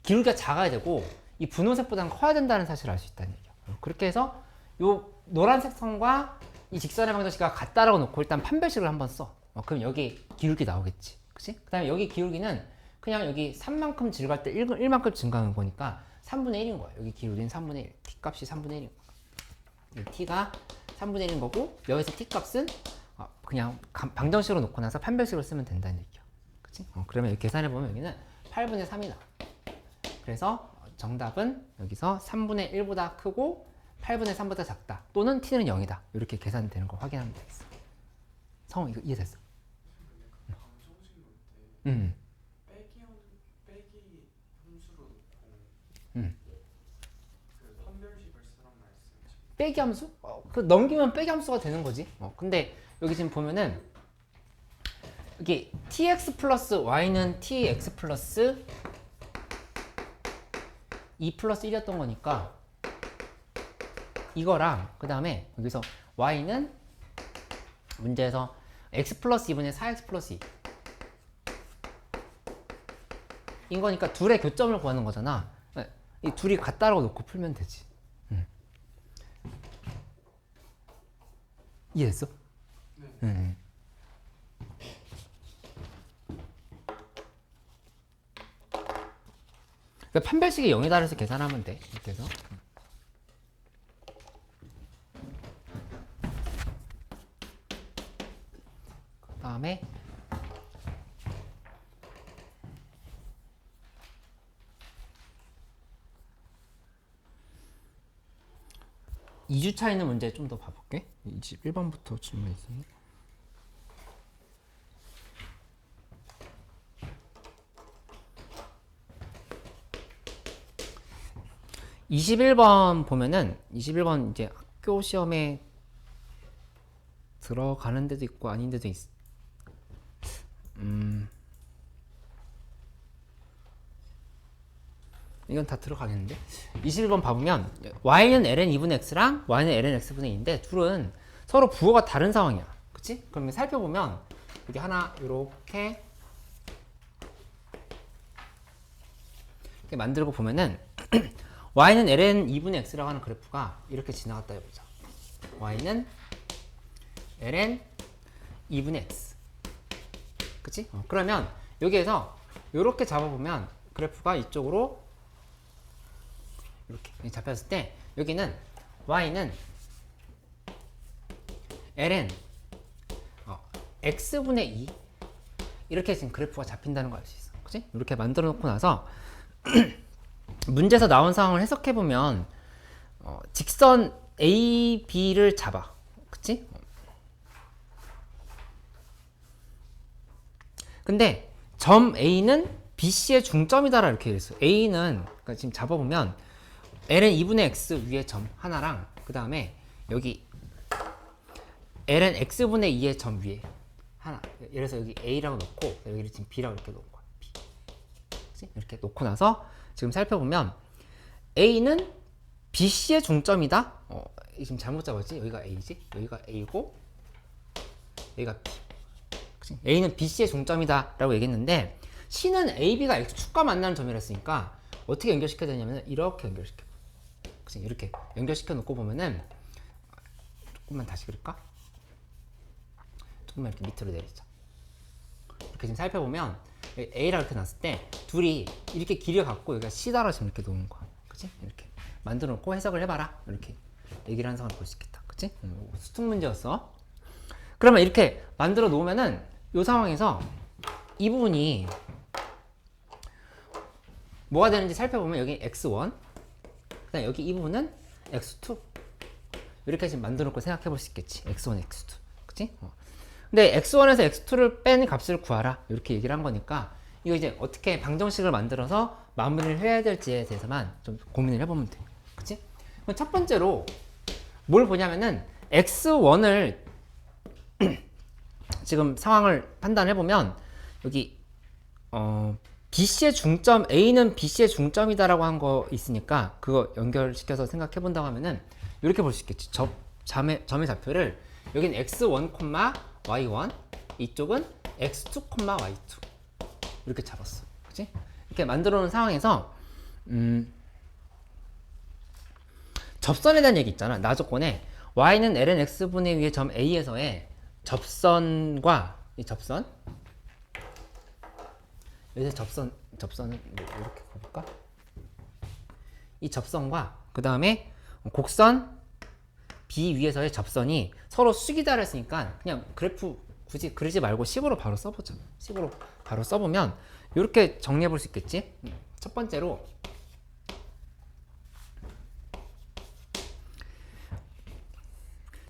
기울기가 작아야 되고 이 분홍색보다는 커야 된다는 사실을 알 수 있다는 얘기야. 그렇게 해서 요 노란색 선과 이 직선의 방정식과 같다라고 놓고 일단 판별식을 한번 써. 그럼 여기 기울기 나오겠지. 그치? 그 다음에 여기 기울기는 그냥 여기 3만큼 증가할 때 1만큼 증가하는 거니까 3분의 1인 거야. 여기 기울기는 3분의 1. t 값이 3분의 1인 거야. t가 3분의 1인 거고 여기서 t 값은 그냥 방정식으로 놓고 나서 판별식으로 쓰면 된다는 얘기야. 그치? 그러면 이렇게 계산해보면 여기는 8분의 3이 나와. 그래서 정답은 여기서 3분의 1보다 크고 8분의 3보다 작다. 또는 t는 0이다. 이렇게 계산되는 거 확인하면 되겠어. 성우 이거 이해됐어? 방정식 놓을 때 빼기 함수로 놓고 그 판별식을 쓰란 말씀이죠. 빼기 함수? 그 넘기면 빼기 함수가 되는 거지. 근데 여기 지금 보면은 이게 tx 플러스 y는 tx 플러스 2 플러스 1이었던 거니까 이거랑 그 다음에 여기서 y는 문제에서 x 플러스 2분의 4x 플러스 2 인 거니까 둘의 교점을 구하는 거잖아. 이 둘이 같다라고 놓고 풀면 되지. 이해했어? 네. 그러니까 판별식이 0이다 해서 계산하면 돼. 이렇게 해서. 그 다음에 2주차 있는 문제 좀 더 봐볼게. 21번부터 질문 있었네. (21번) 보면은 21번 이제 학교 시험에 들어가는 데도 있고 아닌 데도 있. 이건 다 들어가겠는데. 21번 봐보면 y는 ln 2분의 x랑 y는 ln x분의 2인데 둘은 서로 부호가 다른 상황이야. 그치? 그러면 살펴보면 여기 하나 이렇게 만들고 보면은 y는 ln 2분의 x라고 하는 그래프가 이렇게 지나갔다 해보자. y는 ln 2분의 x. 그치? 그러면 여기에서 이렇게 잡아보면 그래프가 이쪽으로 이렇게 잡혔을 때 여기는 y는 ln x분의 2 이렇게 지금 그래프가 잡힌다는 걸 알 수 있어. 그치? 이렇게 만들어 놓고 나서 문제에서 나온 상황을 해석해 보면 직선 A, B를 잡아. 그치? 근데 점 A는 BC의 중점이다라 이렇게 돼 있어. A는 그러니까 지금 잡아보면 ln 2분의 x 위에 점 하나랑 그 다음에 여기 ln x분의 2의 점 위에 하나. 예를 들어서 여기 A라고 놓고 여기를 지금 B라고 이렇게 놓은 거야. B. 그치? 이렇게 놓고 나서 지금 살펴보면 A는 BC의 중점이다. 지금 잘못 잡았지? 여기가 A지? 여기가 A고 여기가 B. 그치? A는 BC의 중점이다 라고 얘기했는데 C는 AB가 X축과 만나는 점이라 했으니까 어떻게 연결시켜야 되냐면 이렇게 연결시켜. 그치? 이렇게 연결시켜 놓고 보면은 조금만 다시 그릴까? 조금만 이렇게 밑으로 내리자. 이렇게 지금 살펴보면 A라고 이렇게 놨을 때 둘이 이렇게 길이를 갖고 여기가 C다라고 지금 이렇게 놓은 거야. 그치? 이렇게 만들어 놓고 해석을 해봐라. 이렇게 얘기를 하는 상황을 볼 수 있겠다. 그치? 수특 문제였어. 그러면 이렇게 만들어 놓으면은 이 상황에서 이 부분이 뭐가 되는지 살펴보면 여기 x1 그다음 여기 이 부분은 x2 이렇게 지금 만들어 놓고 생각해 볼 수 있겠지. x1, x2 그치? 근데 x1에서 x2를 뺀 값을 구하라 이렇게 얘기를 한 거니까 이거 이제 어떻게 방정식을 만들어서 마무리를 해야 될지에 대해서만 좀 고민을 해보면 돼. 그치? 그럼 첫 번째로 뭘 보냐면은 x1을 지금 상황을 판단해보면 여기 BC의 중점 A는 BC의 중점이다라고 한 거 있으니까 그거 연결시켜서 생각해 본다고 하면은 이렇게 볼 수 있겠지. 점의 좌표를 여기는 x1, y1 이쪽은 x2, y2 이렇게 잡았어. 그치? 이렇게 만들어 놓은 상황에서 접선에 대한 얘기 있잖아. 나 조건에 y는 ln x분의 위의 점 a에서의 접선과 이 접선 여기서 접선은 뭐 이렇게 볼까? 이 접선과 그 다음에 곡선 B 위에서의 접선이 서로 수직이다 했으니까 그냥 그래프 굳이 그리지 말고 식으로 바로 써보자. 식으로 바로 써보면 이렇게 정리해 볼 수 있겠지? 첫 번째로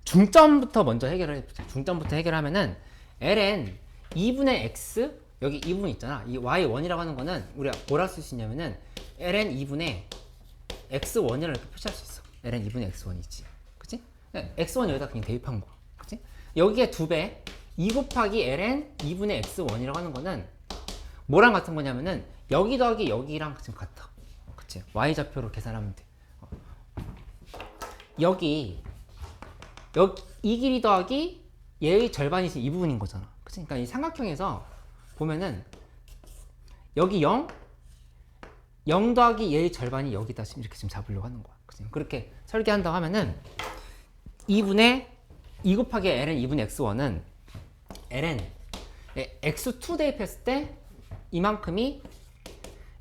중점부터 먼저 해결을 해보자. 중점부터 해결하면은 ln 2분의 x 여기 2분 있잖아. 이 y1이라고 하는 거는 우리가 뭐라 쓸 수 있냐면은 ln 2분의 x1이라고 이렇게 표시할 수 있어. ln 2분의 x1이지. 그치? x1 여기다 그냥 대입한 거. 그치? 여기에 2배 2 곱하기 ln 2분의 x1이라고 하는 거는 뭐랑 같은 거냐면은 여기 더하기 여기랑 지금 같아. 그치? y좌표로 계산하면 돼. 여기 이 길이 더하기 얘의 절반이 지금 이 부분인 거잖아. 그치? 그러니까 이 삼각형에서 보면은 여기 0 더하기 얘의 절반이 여기다 지금 이렇게 지금 잡으려고 하는 거야. 그치? 그렇게 설계한다고 하면은 2분의 2 곱하기 ln 2분의 x1은 ln x2 대입했을 때 이만큼이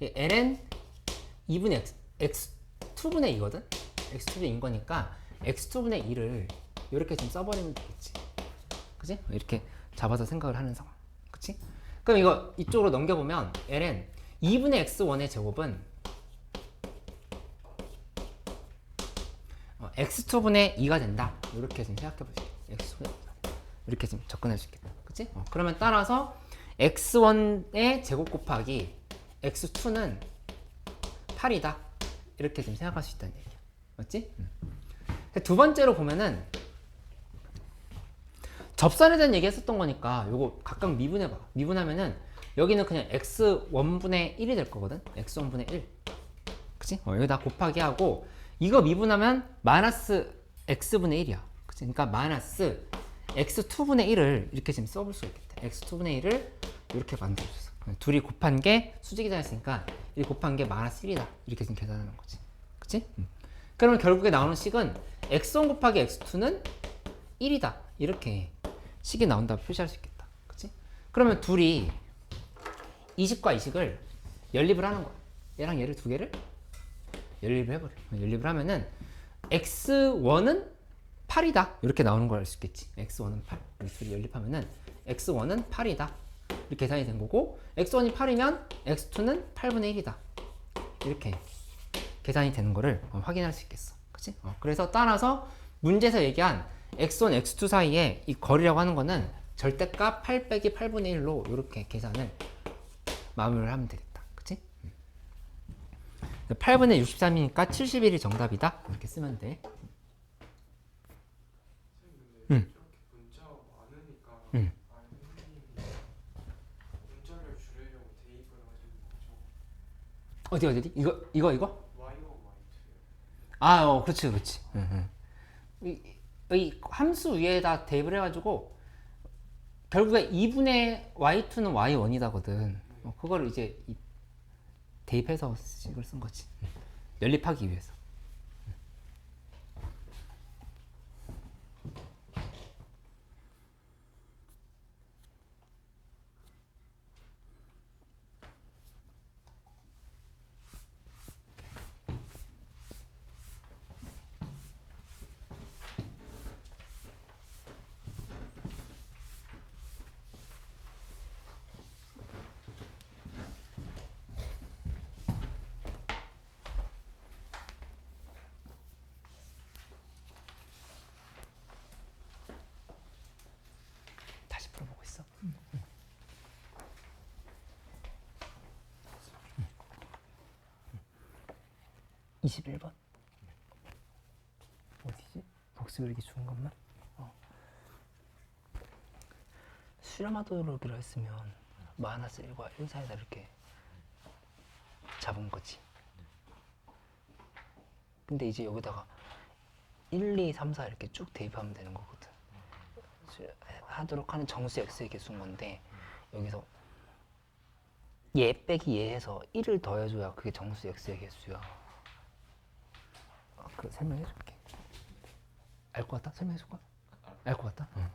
ln 2분의 x2분의 2거든? x2분의 2인 거니까 x2분의 2를 이렇게 좀 써버리면 되겠지. 그치? 이렇게 잡아서 생각을 하는 상황. 그치? 그럼 이거 이쪽으로 넘겨보면 ln 2분의 x1의 제곱은 x2분의 2가 된다. 이렇게 지금 생각해보시죠. x2분의 2가 이렇게 지금 접근할 수 있겠다. 그치? 그러면 따라서 x1의 제곱 곱하기 x2는 8이다. 이렇게 지금 생각할 수 있다는 얘기야. 맞지? 두 번째로 보면은 접선에 대한 얘기 했었던 거니까 요거 각각 미분해봐. 미분하면은 여기는 그냥 x1분의 1이 될 거거든. x1분의 1. 그치? 여기다 곱하기 하고 이거 미분하면 마이너스 x분의 1이야. 그치? 그러니까 마이너스 x2분의 1을 이렇게 지금 써볼 수 있겠다. x2분의 1을 이렇게 만들어줬어. 둘이 곱한 게 수직이다 했으니까 1 곱한 게 마이너스 1이다. 이렇게 지금 계산하는 거지. 그치? 그러면 결국에 나오는 식은 x1 곱하기 x2는 1이다. 이렇게 식이 나온다고 표시할 수 있겠다. 그치? 그러면 둘이 이 식과 이 식을 연립을 하는 거야. 얘랑 얘를 두 개를 연립을 해버려. 연립을 하면은 x1은 8이다. 이렇게 나오는 걸 알 수 있겠지. x1은 8. 이 둘이 연립하면은 x1은 8이다. 이렇게 계산이 된 거고 x1이 8이면 x2는 8분의 1이다. 이렇게 계산이 되는 거를 확인할 수 있겠어. 그치? 그래서 따라서 문제에서 얘기한 x1, x2 사이에 이 거리라고 하는 거는 절대값 8 빼기 8분의 1로 이렇게 계산을 마무리를 하면 되겠다. 그치? 8분의 63이니까 71이 정답이다. 이렇게 쓰면 돼. 선생님 근데 이렇게 문자가 많으니까 선생님이 문자를 줄이려고 대입을 하시는 거죠? 어디? 이거? y1, y2 아, 그렇지. 이 함수 위에다 대입을 해가지고 결국에 2분의 y2는 y1이다거든. 그거를 이제 대입해서 식을 쓴 거지. 연립하기 위해서. 다시 풀어보고 있어. 21번. 어디지? 복습 일기 좋은 것만? 수렴하도록이라 했으면 마이너스 1과 1 사이다 이렇게 잡은 거지. 근데 이제 여기다가 1, 2, 3, 4 이렇게 쭉 대입하면 되는 거거든. 하도록 하는 정수 x의 개수인 건데 여기서 얘 빼기 얘 해서 1을 더해줘야 그게 정수 x의 개수야. 그 설명해줄게. 알 것 같다? 설명해줄까? 알 것 같다? 응.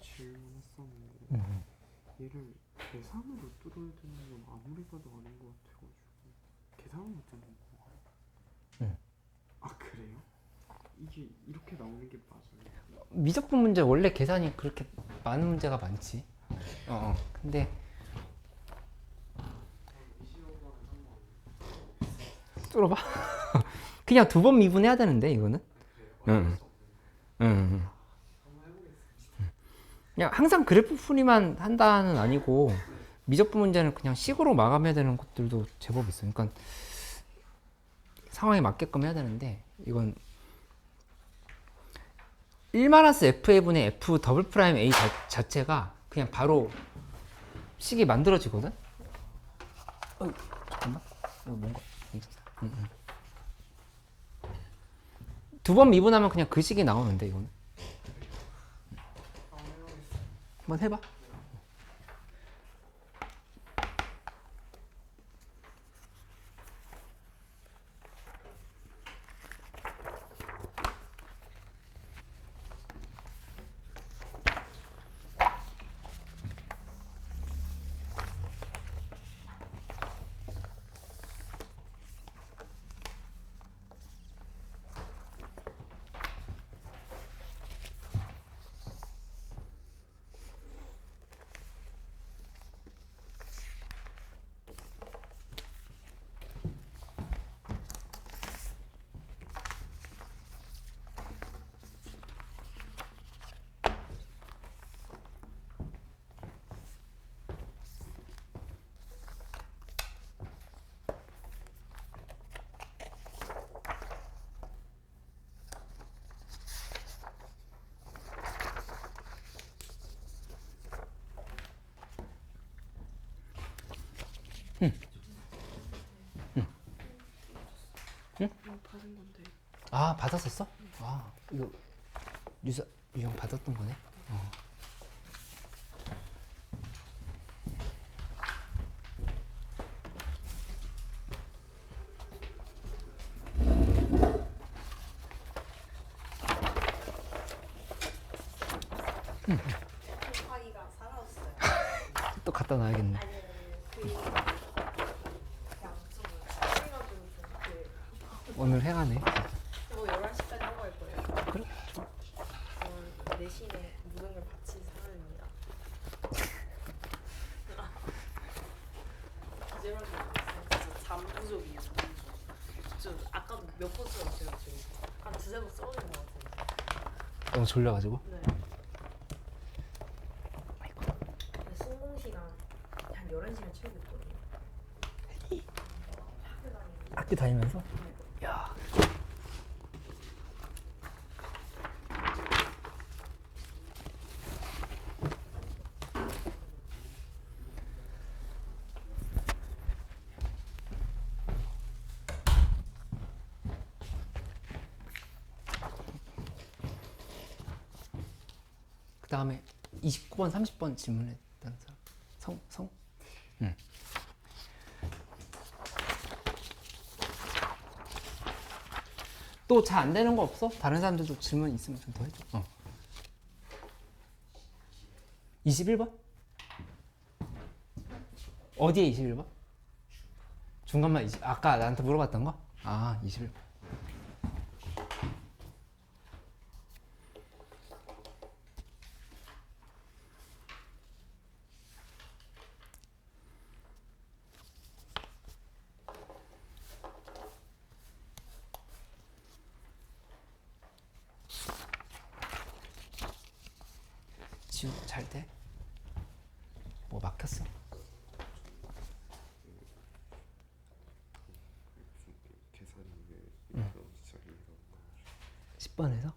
질문했었는데 얘를 계산으로 뚫어야 되는 건 아무리 봐도 아닌 것 같아가지고 계산을 못 잡는 거. 응. 아 그래요? 이게 이렇게 나오는 게 맞아요? 미적분 문제 원래 계산이 그렇게 많은 문제가 많지. 근데 뚫어봐. 그냥 2번 미분해야 되는데 이거는. 응. 응. 그냥 항상 그래프 풀이만 한다는 아니고 미적분 문제는 그냥 식으로 마감해야 되는 것들도 제법 있어. 그러니까 상황에 맞게끔 해야 되는데 이건 1-f분의 f 더블 프라임 a 자체가 그냥 바로 식이 만들어지거든. 잠깐만. 이거 뭔가 괜찮다. 2번 미분하면 그냥 그 식이 나오는데 이거는. 한번 해봐. 받은 건데. 아, 받았었어? 아, 이거 유형 받았던 거네. 곰팡이가 사라졌어요. 또 갖다 놔야겠네. 아니 그냥 좀 해가지고 좀그 오늘 행하네. 뭐 11시까지 하고 갈 거예요. 그래? 저는 내신에 모든 걸 바친 사람입니다. 이제라도 진짜 잠 부족이에요. 잠 부족. 저 아까도 몇 번 쓰었어요. 지금 한 2-3번 쓰러진 것 같은데. 너무 졸려가지고. 네. 근데 승공 시간 한 11시간 채우고 있거든요. 학교 다니고. 학교 다니면서? 야. 그 다음에 29번, 30번 질문했다는 사람. 성? 응. 또 잘 안 되는 거 없어? 다른 사람들도 질문 있으면 좀 더 해줘. 21번? 어디에 21번? 중간만 아까 나한테 물어봤던 거? 아, 21번. 지우 잘 돼? 뭐 막혔어? 계산이 왜 이렇게 시작이 10번에서?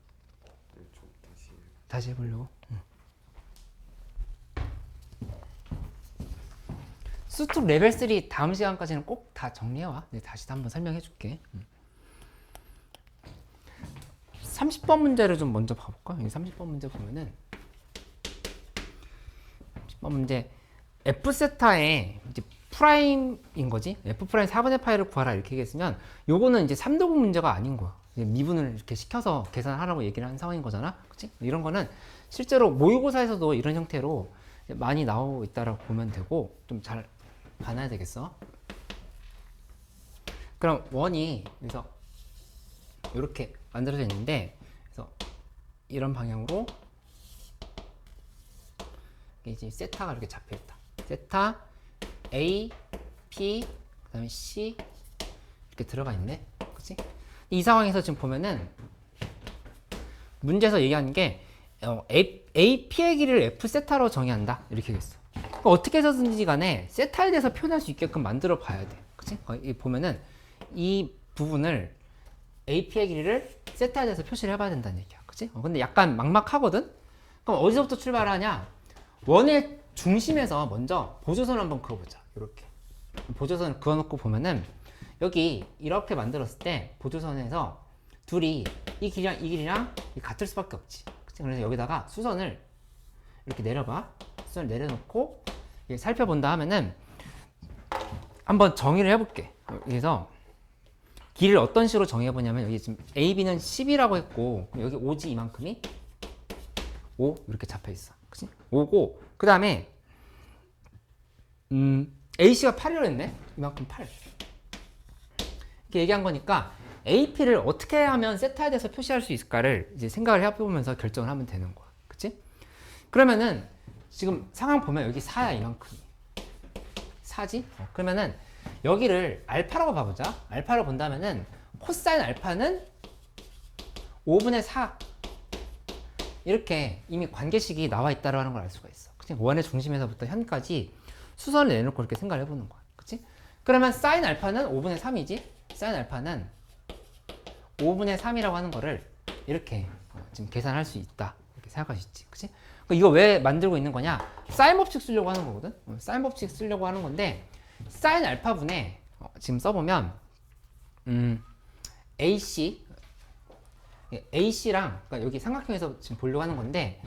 좀 다시 해보려고? 수특 레벨 3 다음 시간까지는 꼭 다 정리해와. 내가 다시 한번 설명해 줄게. 30번 문제를 좀 먼저 봐볼까? 여기 30번 문제 보면은 30번 문제 f 세타의 이제 프라임인 거지. f 프라임 4분의 파이를 구하라 이렇게 얘기했으면 요거는 이제 3도분 문제가 아닌 거야. 이제 미분을 이렇게 시켜서 계산하라고 얘기를 한 상황인 거잖아. 그치? 이런 거는 실제로 모의고사에서도 이런 형태로 많이 나오고 있다라고 보면 되고 좀 잘 봐놔야 되겠어. 그럼 원이 그래서 이렇게 만들어져 있는데 그래서 이런 방향으로 이제 세타가 이렇게 잡혀 있다. 세타 A, P, 그다음에 C 이렇게 들어가 있네. 그렇지? 이 상황에서 지금 보면은 문제에서 얘기하는 게 A, P의 길이를 F 세타로 정의한다. 이렇게 했어. 그러니까 어떻게 해서든지 간에 세타에 대해서 표현할 수 있게끔 만들어 봐야 돼. 그렇지? 여기 보면은 이 부분을 A, P의 길이를 세타에 대해서 표시를 해봐야 된다는 얘기야. 그치? 근데 약간 막막하거든? 그럼 어디서부터 출발하냐? 원의 중심에서 먼저 보조선을 한번 그어보자. 이렇게. 보조선을 그어놓고 보면은 여기 이렇게 만들었을 때 보조선에서 둘이 이 길이랑 같을 수밖에 없지. 그치? 그래서 여기다가 수선을 이렇게 내려봐. 수선을 내려놓고 살펴본다 하면은 한번 정의를 해볼게. 그래서 길이를 어떤 식으로 정해보냐면 여기 지금 AB는 10이라고 했고 여기 5지 이만큼이 5 이렇게 잡혀있어. 그치? 5고 그 다음에 AC가 8이라고 했네? 이만큼 8 이렇게 얘기한 거니까 AP를 어떻게 하면 세타에 대해서 표시할 수 있을까를 이제 생각을 해보면서 결정을 하면 되는 거야. 그치? 그러면은 지금 상황 보면 여기 4야 이만큼이 4지? 그러면은 여기를 알파라고 봐보자. 알파로 본다면은 코사인 알파는 5분의 4 이렇게 이미 관계식이 나와 있다라는 걸 알 수가 있어. 그치? 원의 중심에서부터 현까지 수선을 내놓고 이렇게 생각을 해보는 거야. 그치? 그러면 사인 알파는 5분의 3이지? 사인 알파는 5분의 3이라고 하는 거를 이렇게 지금 계산할 수 있다. 이렇게 생각할 수 있지. 그치? 이거 왜 만들고 있는 거냐? 사인 법칙 쓰려고 하는 거거든? 사인 법칙 쓰려고 하는 건데 사인 알파분의 지금 써보면 AC랑 그러니까 여기 삼각형에서 지금 보려고 하는 건데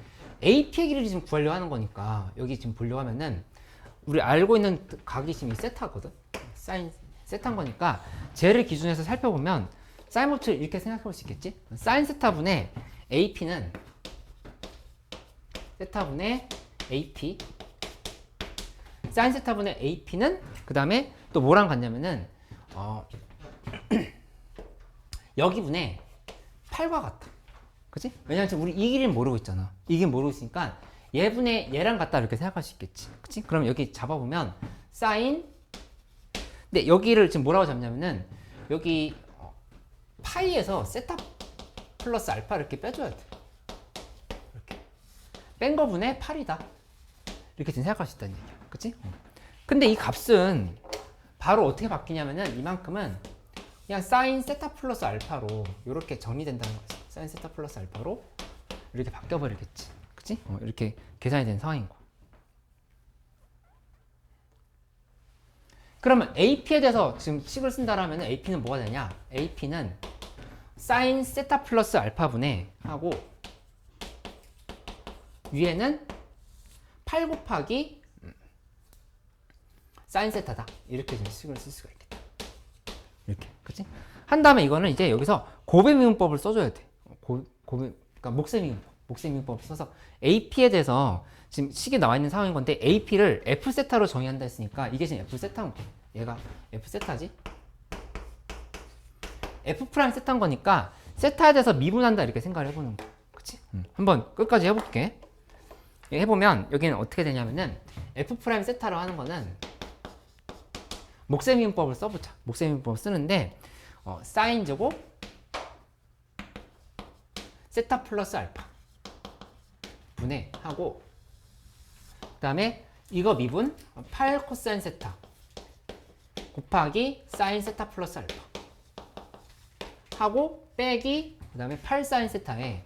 AP의 길이를 지금 구하려고 하는 거니까 여기 지금 보려고 하면은 우리 알고 있는 각이 지금 이 세타거든? 사인 세타인 거니까 쟤를 기준해서 살펴보면 사인 법칙을 이렇게 생각해 볼 수 있겠지? 사인 세타분의 AP는 세타분의 AP 사인 세타분의 AP는 그 다음에 또 뭐랑 같냐면은 여기분의 8과 같다. 그치? 왜냐면 지금 우리 이 길이는 모르고 있잖아. 이 길이 모르고 있으니까 얘랑 같다 이렇게 생각할 수 있겠지. 그치? 그럼 여기 잡아보면 사인 근데 여기를 지금 뭐라고 잡냐면은 여기 파이에서 세타 플러스 알파 이렇게 빼줘야 돼. 이렇게 뺀 거분의 8이다. 이렇게 지금 생각할 수 있다는 얘기야. 그치? 근데 이 값은 바로 어떻게 바뀌냐면은 이만큼은 그냥 사인 세타 플러스 알파로 이렇게 정리된다는 거지. 사인 세타 플러스 알파로 이렇게 바뀌어버리겠지. 그치? 이렇게 계산이 된 상황인 거야. 그러면 AP에 대해서 지금 식을 쓴다라면 AP는 뭐가 되냐? AP는 사인 세타 플러스 알파분의 하고 위에는 8 곱하기 사인 세타다. 이렇게 좀 식을 쓸 수가 있겠다. 이렇게. 그치? 한 다음에 이거는 이제 여기서 곱셈미분법을 써줘야 돼. 그러니까 목셈미분법을 써서 AP에 대해서 지금 식이 나와 있는 상황인 건데 AP를 F 세타로 정의한다 했으니까 이게 지금 F 세타인 거야. 얘가 F 세타지? F 프라임 세타인 거니까 세타에 대해서 미분한다 이렇게 생각을 해보는 거야. 그치? 한번 끝까지 해볼게. 해보면 여기는 어떻게 되냐면은 F 프라임 세타로 하는 거는 목셈미분법을 써보자. 목셈미분법을 쓰는데 사인 제곱 세타 플러스 알파 분의 하고 그 다음에 이거 미분 8 코사인 세타 곱하기 사인 세타 플러스 알파 하고 빼기 그 다음에 8 사인 세타에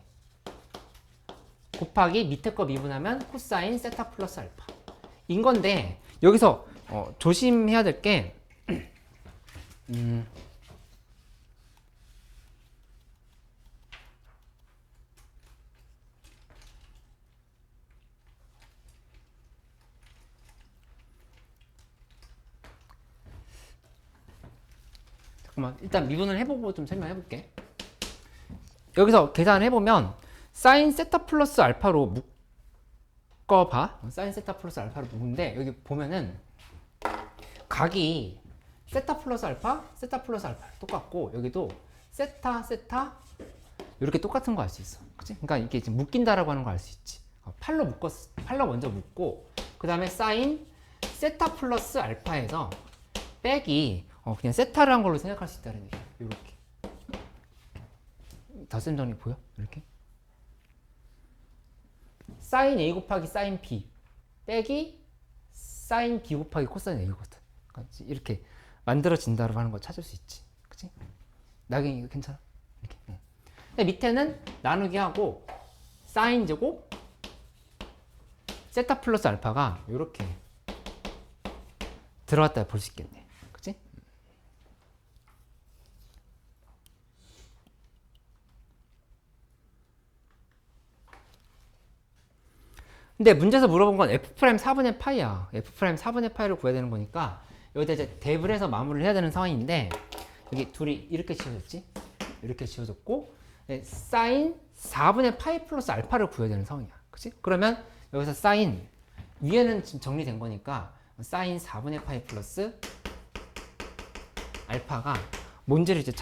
곱하기 밑에 거 미분하면 코사인 세타 플러스 알파 인 건데 여기서 조심해야 될 게 잠깐만 일단 미분을 해보고 좀 설명해볼게. 여기서 계산을 해보면 사인 세타 플러스 알파로 묶어봐. 사인 세타 플러스 알파로 묶는데 여기 보면은 각이 세타 플러스 알파, 세타 플러스 알파 똑같고 여기도 세타, 세타 이렇게 똑같은 거 알 수 있어. 그치? 그러니까 이게 지금 묶인다라고 하는 거 알 수 있지. 팔로 먼저 묶고 그 다음에 사인 세타 플러스 알파에서 빼기 그냥 세타를 한 걸로 생각할 수 있다는 얘기야. 이렇게 덧셈 정리 보여? 이렇게 사인 A 곱하기 사인 B 빼기 사인 B 곱하기 코사인 A거든. 그러니까 이렇게 만들어진다고 하는 거 찾을 수 있지. 그치? 나경이 이거 괜찮아? 이렇게. 근데 밑에는 나누기 하고 사인 제곱 세타 플러스 알파가 이렇게 들어갔다 볼 수 있겠네. 그치? 근데 문제에서 물어본 건 f' 4분의 파이야. f' 4분의 파이를 구해야 되는 거니까 여기다 이제 대입을 해서 마무리를 해야 되는 상황인데 여기 둘이 이렇게 지워졌지? 이렇게 지워졌고 사인 4분의 파이 플러스 알파를 구해야 되는 상황이야. 그치? 그러면 여기서 사인 위에는 지금 정리된 거니까 사인 4분의 파이 플러스 알파가 뭔지를 이제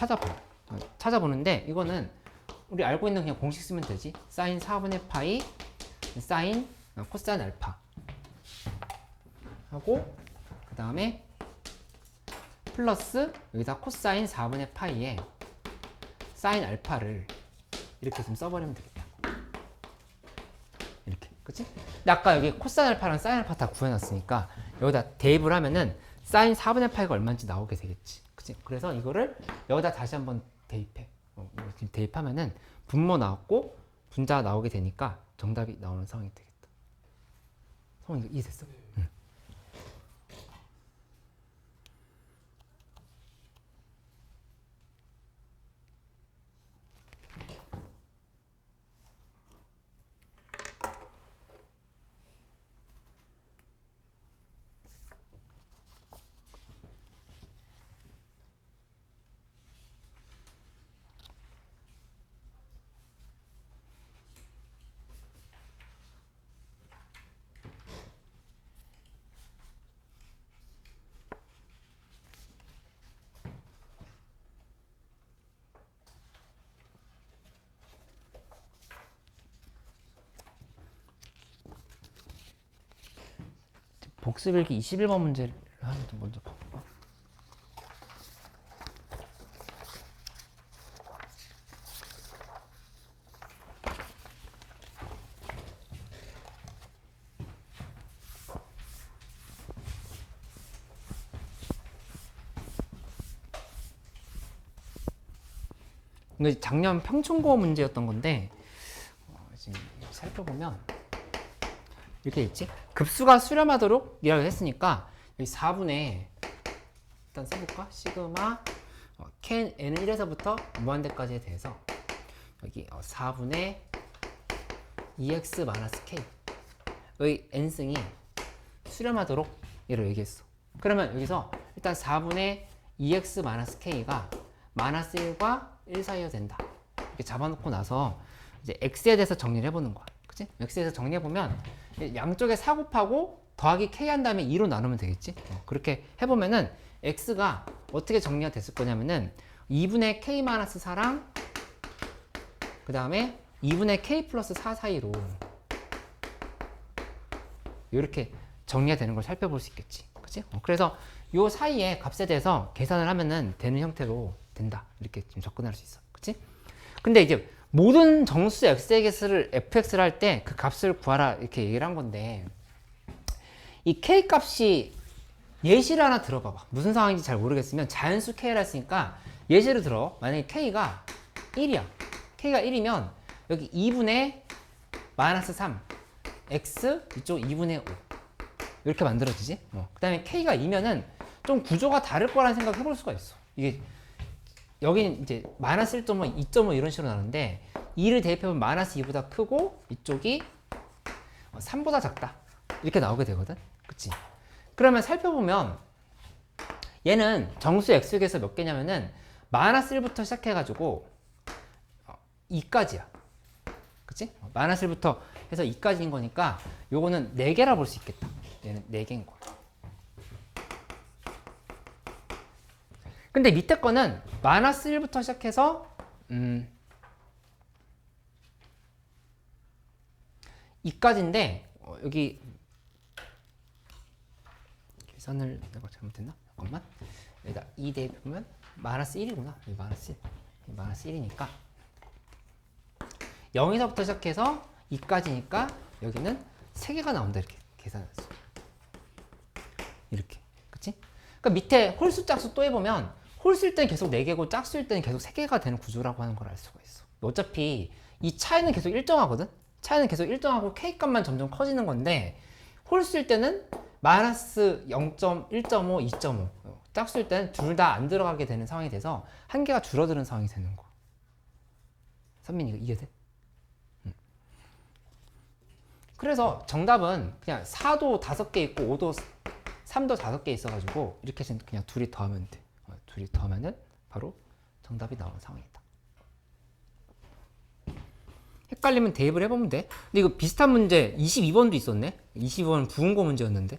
찾아보는데 이거는 우리 알고 있는 그냥 공식 쓰면 되지. 사인 4분의 파이 사인 코사인 알파 하고 그 다음에 플러스 여기다 코사인 4분의 파이에 사인 알파를 이렇게 좀 써버리면 되겠다. 이렇게 그치? 근데 아까 여기 코사인 알파랑 사인 알파 다 구해놨으니까 여기다 대입을 하면은 사인 4분의 파이가 얼마인지 나오게 되겠지. 그치? 그래서 이거를 여기다 다시 한번 대입해. 지금 대입하면은 분모 나왔고 분자 나오게 되니까 정답이 나오는 상황이 되겠다. 성훈이 이해됐어? 응. 복습일기 21번 문제를 하나 좀 먼저 볼까? 이거 작년 평충고 문제였던 건데 지금 살펴보면 이렇게 있지? 급수가 수렴하도록 이라고 했으니까 여기 4분의 일단 써볼까? 시그마 캔 n은 1에서부터 무한대까지에 대해서 여기 4분의 2x-k 여기 n승이 수렴하도록 얘를 얘기했어. 그러면 여기서 일단 4분의 2x-k가 마이너스 1과 1 사이여야 된다. 이렇게 잡아놓고 나서 이제 x에 대해서 정리를 해보는 거야. 그치? x에 대해서 정리해보면 양쪽에 4 곱하고 더하기 k 한 다음에 2로 나누면 되겠지? 그렇게 해보면은 x가 어떻게 정리가 됐을 거냐면은 2분의 k-4랑 그 다음에 2분의 k 플러스 4 사이로 이렇게 정리가 되는 걸 살펴볼 수 있겠지. 그치? 그래서 요 사이에 값에 대해서 계산을 하면은 되는 형태로 된다. 이렇게 좀 접근할 수 있어. 그치? 근데 이제 모든 정수 xx를 fx를 할 때 그 값을 구하라 이렇게 얘기를 한 건데 이 k 값이 예시를 하나 들어봐봐. 무슨 상황인지 잘 모르겠으면 자연수 k라 했으니까 예시를 들어. 만약에 k가 1이야. k가 1이면 여기 2분의 마이너스 3 x 이쪽 2분의 5 이렇게 만들어지지. 그 다음에 k가 2면은 좀 구조가 다를 거라는 생각 해볼 수가 있어. 이게 여기는 이제 마이너스 1.5, 2.5 이런 식으로 나오는데 2를 대입해보면 마이너스 2보다 크고 이쪽이 3보다 작다 이렇게 나오게 되거든. 그치? 그러면 살펴보면 얘는 정수 x에서 몇 개냐면은 마이너스 1부터 시작해가지고 2까지야. 그치? 마이너스 1부터 해서 2까지인 거니까 요거는 4개라 볼 수 있겠다. 얘는 4개인 거야. 근데 밑에 거는 마이너스 1부터 시작해서 2까지인데 여기 계산을 내가 잘못했나? 잠깐만. 여기다 2 대보면 마이너스 1이구나. 여기 마이너스 1. 마이너스 1이니까 0에서부터 시작해서 2까지니까 여기는 3개가 나온다. 이렇게 계산했어. 이렇게. 그치? 그러니까 밑에 홀수 짝수 또 해보면 홀수일 때는 계속 4개고 짝수일 때는 계속 3개가 되는 구조라고 하는 걸 알 수가 있어. 어차피 이 차이는 계속 일정하거든? 차이는 계속 일정하고 K값만 점점 커지는 건데 홀수일 때는 마이너스 0.1.5, 2.5 짝수일 때는 둘 다 안 들어가게 되는 상황이 돼서 한 개가 줄어드는 상황이 되는 거야. 선민이 이거 이해돼? 그래서 정답은 그냥 4도 5개 있고 5도 3도 5개 있어가지고 이렇게 해서 그냥 둘이 더하면 돼. 둘이 더하면은 바로 정답이 나오는 상황이다. 헷갈리면 대입을 해보면 돼. 근데 이거 비슷한 문제 22번도 있었네. 22번은 부은고 문제였는데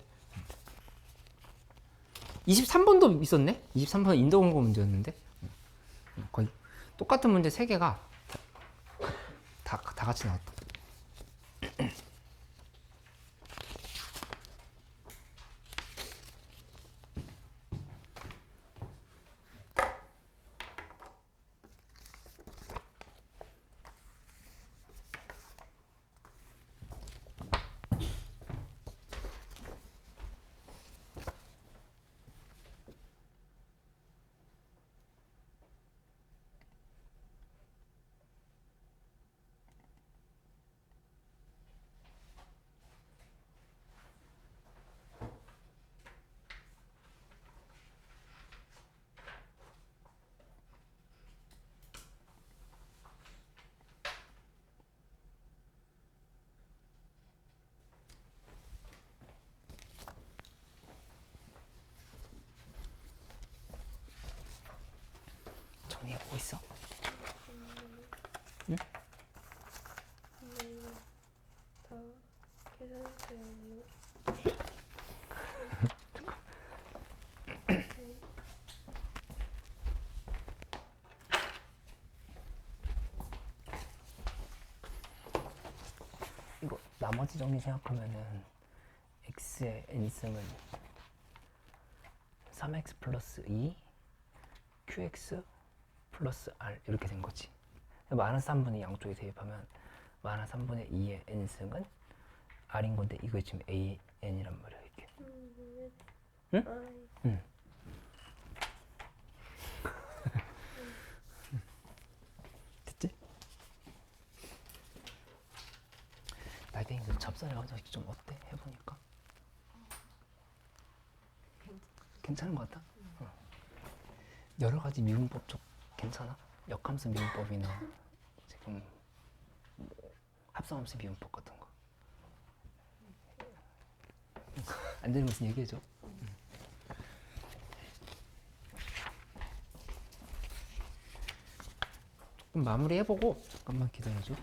23번도 있었네. 23번은 인도공고 문제였는데 거의 똑같은 문제 3개가 다 같이 나왔다. 정리해보고 있어. 응? 이거 나머지 정리 생각하면은 x의 n승은 3x 플러스 2 qx 플러스 r 이렇게 된 거지. 마이너스 3분의 양쪽에 대입하면 마이너스 3분의 2의 n승은 r인 건데 이거 지금 an이란 말이야 이게. 응? 응. 됐지? 나이뱅이 그 찹쌀 가져기 좀 어때? 해보니까 괜찮은 것 같아? 여러 가지 미분법 쪽 괜찮아? 역함수 미분법이나 지금 합성함수 미분법 같은 거. 안 되는 것은 얘기해줘. 조금 마무리해보고 잠깐만 기다려줘.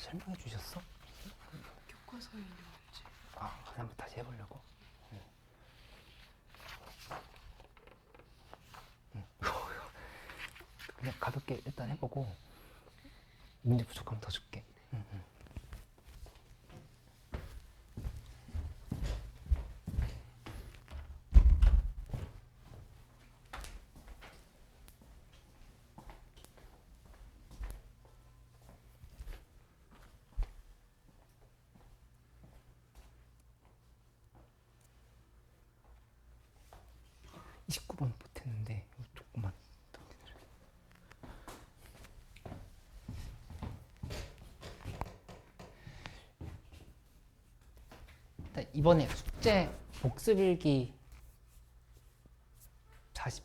설명해 주셨어? 교과서에 있는 문제. 아, 한번 다시 해보려고. 그냥 가볍게 일단 해보고 문제 부족하면 더 줄게. 이 29번 못했는데 조금만 더 기다려. 일단 이번에 숙제 복습일기 40,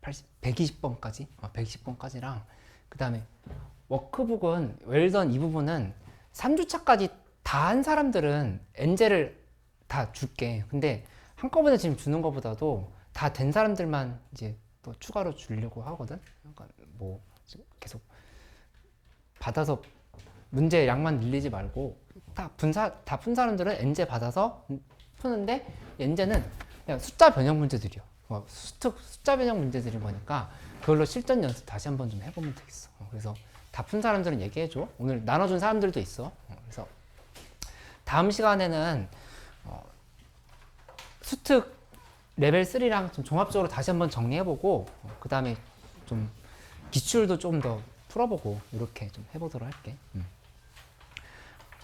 80, 120번까지 120번까지랑 그 다음에 워크북은 웰던 이 부분은 3주차까지 다 한 사람들은 엔젤을 다 줄게. 근데 한꺼번에 지금 주는 것보다도 다 된 사람들만 이제 또 추가로 주려고 하거든. 그러니까 뭐 계속 받아서 문제 양만 늘리지 말고 다 푼 사람들은 엔제 받아서 푸는데 엔제는 그냥 숫자 변형 문제들이요. 숫자 변형 문제들인 거니까 그걸로 실전 연습 다시 한번 좀 해보면 되겠어. 그래서 다 푼 사람들은 얘기해줘. 오늘 나눠준 사람들도 있어. 그래서 다음 시간에는 수특 레벨 3랑 좀 종합적으로 다시 한번 정리해보고 그 다음에 좀 기출도 좀 더 풀어보고 이렇게 좀 해보도록 할게.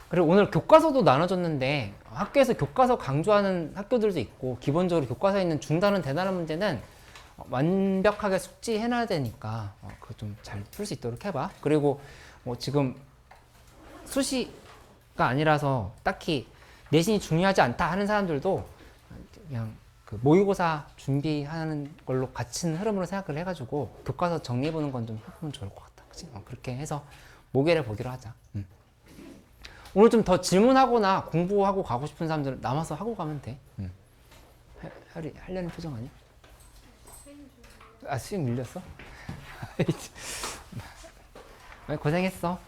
그리고 오늘 교과서도 나눠줬는데 학교에서 교과서 강조하는 학교들도 있고 기본적으로 교과서에 있는 중단은 대단한 문제는 완벽하게 숙지해놔야 되니까 그거 좀 잘 풀 수 있도록 해봐. 그리고 뭐 지금 수시가 아니라서 딱히 내신이 중요하지 않다 하는 사람들도 그냥 그 모의고사 준비하는 걸로 갇힌 흐름으로 생각을 해가지고 교과서 정리해보는 건 좀 해보면 좋을 것 같다. 그치? 그렇게 해서 모계를 보기로 하자. 오늘 좀 더 질문하거나 공부하고 가고 싶은 사람들은 남아서 하고 가면 돼. 하려는 표정 아니야? 아, 수행 밀렸어? 고생했어.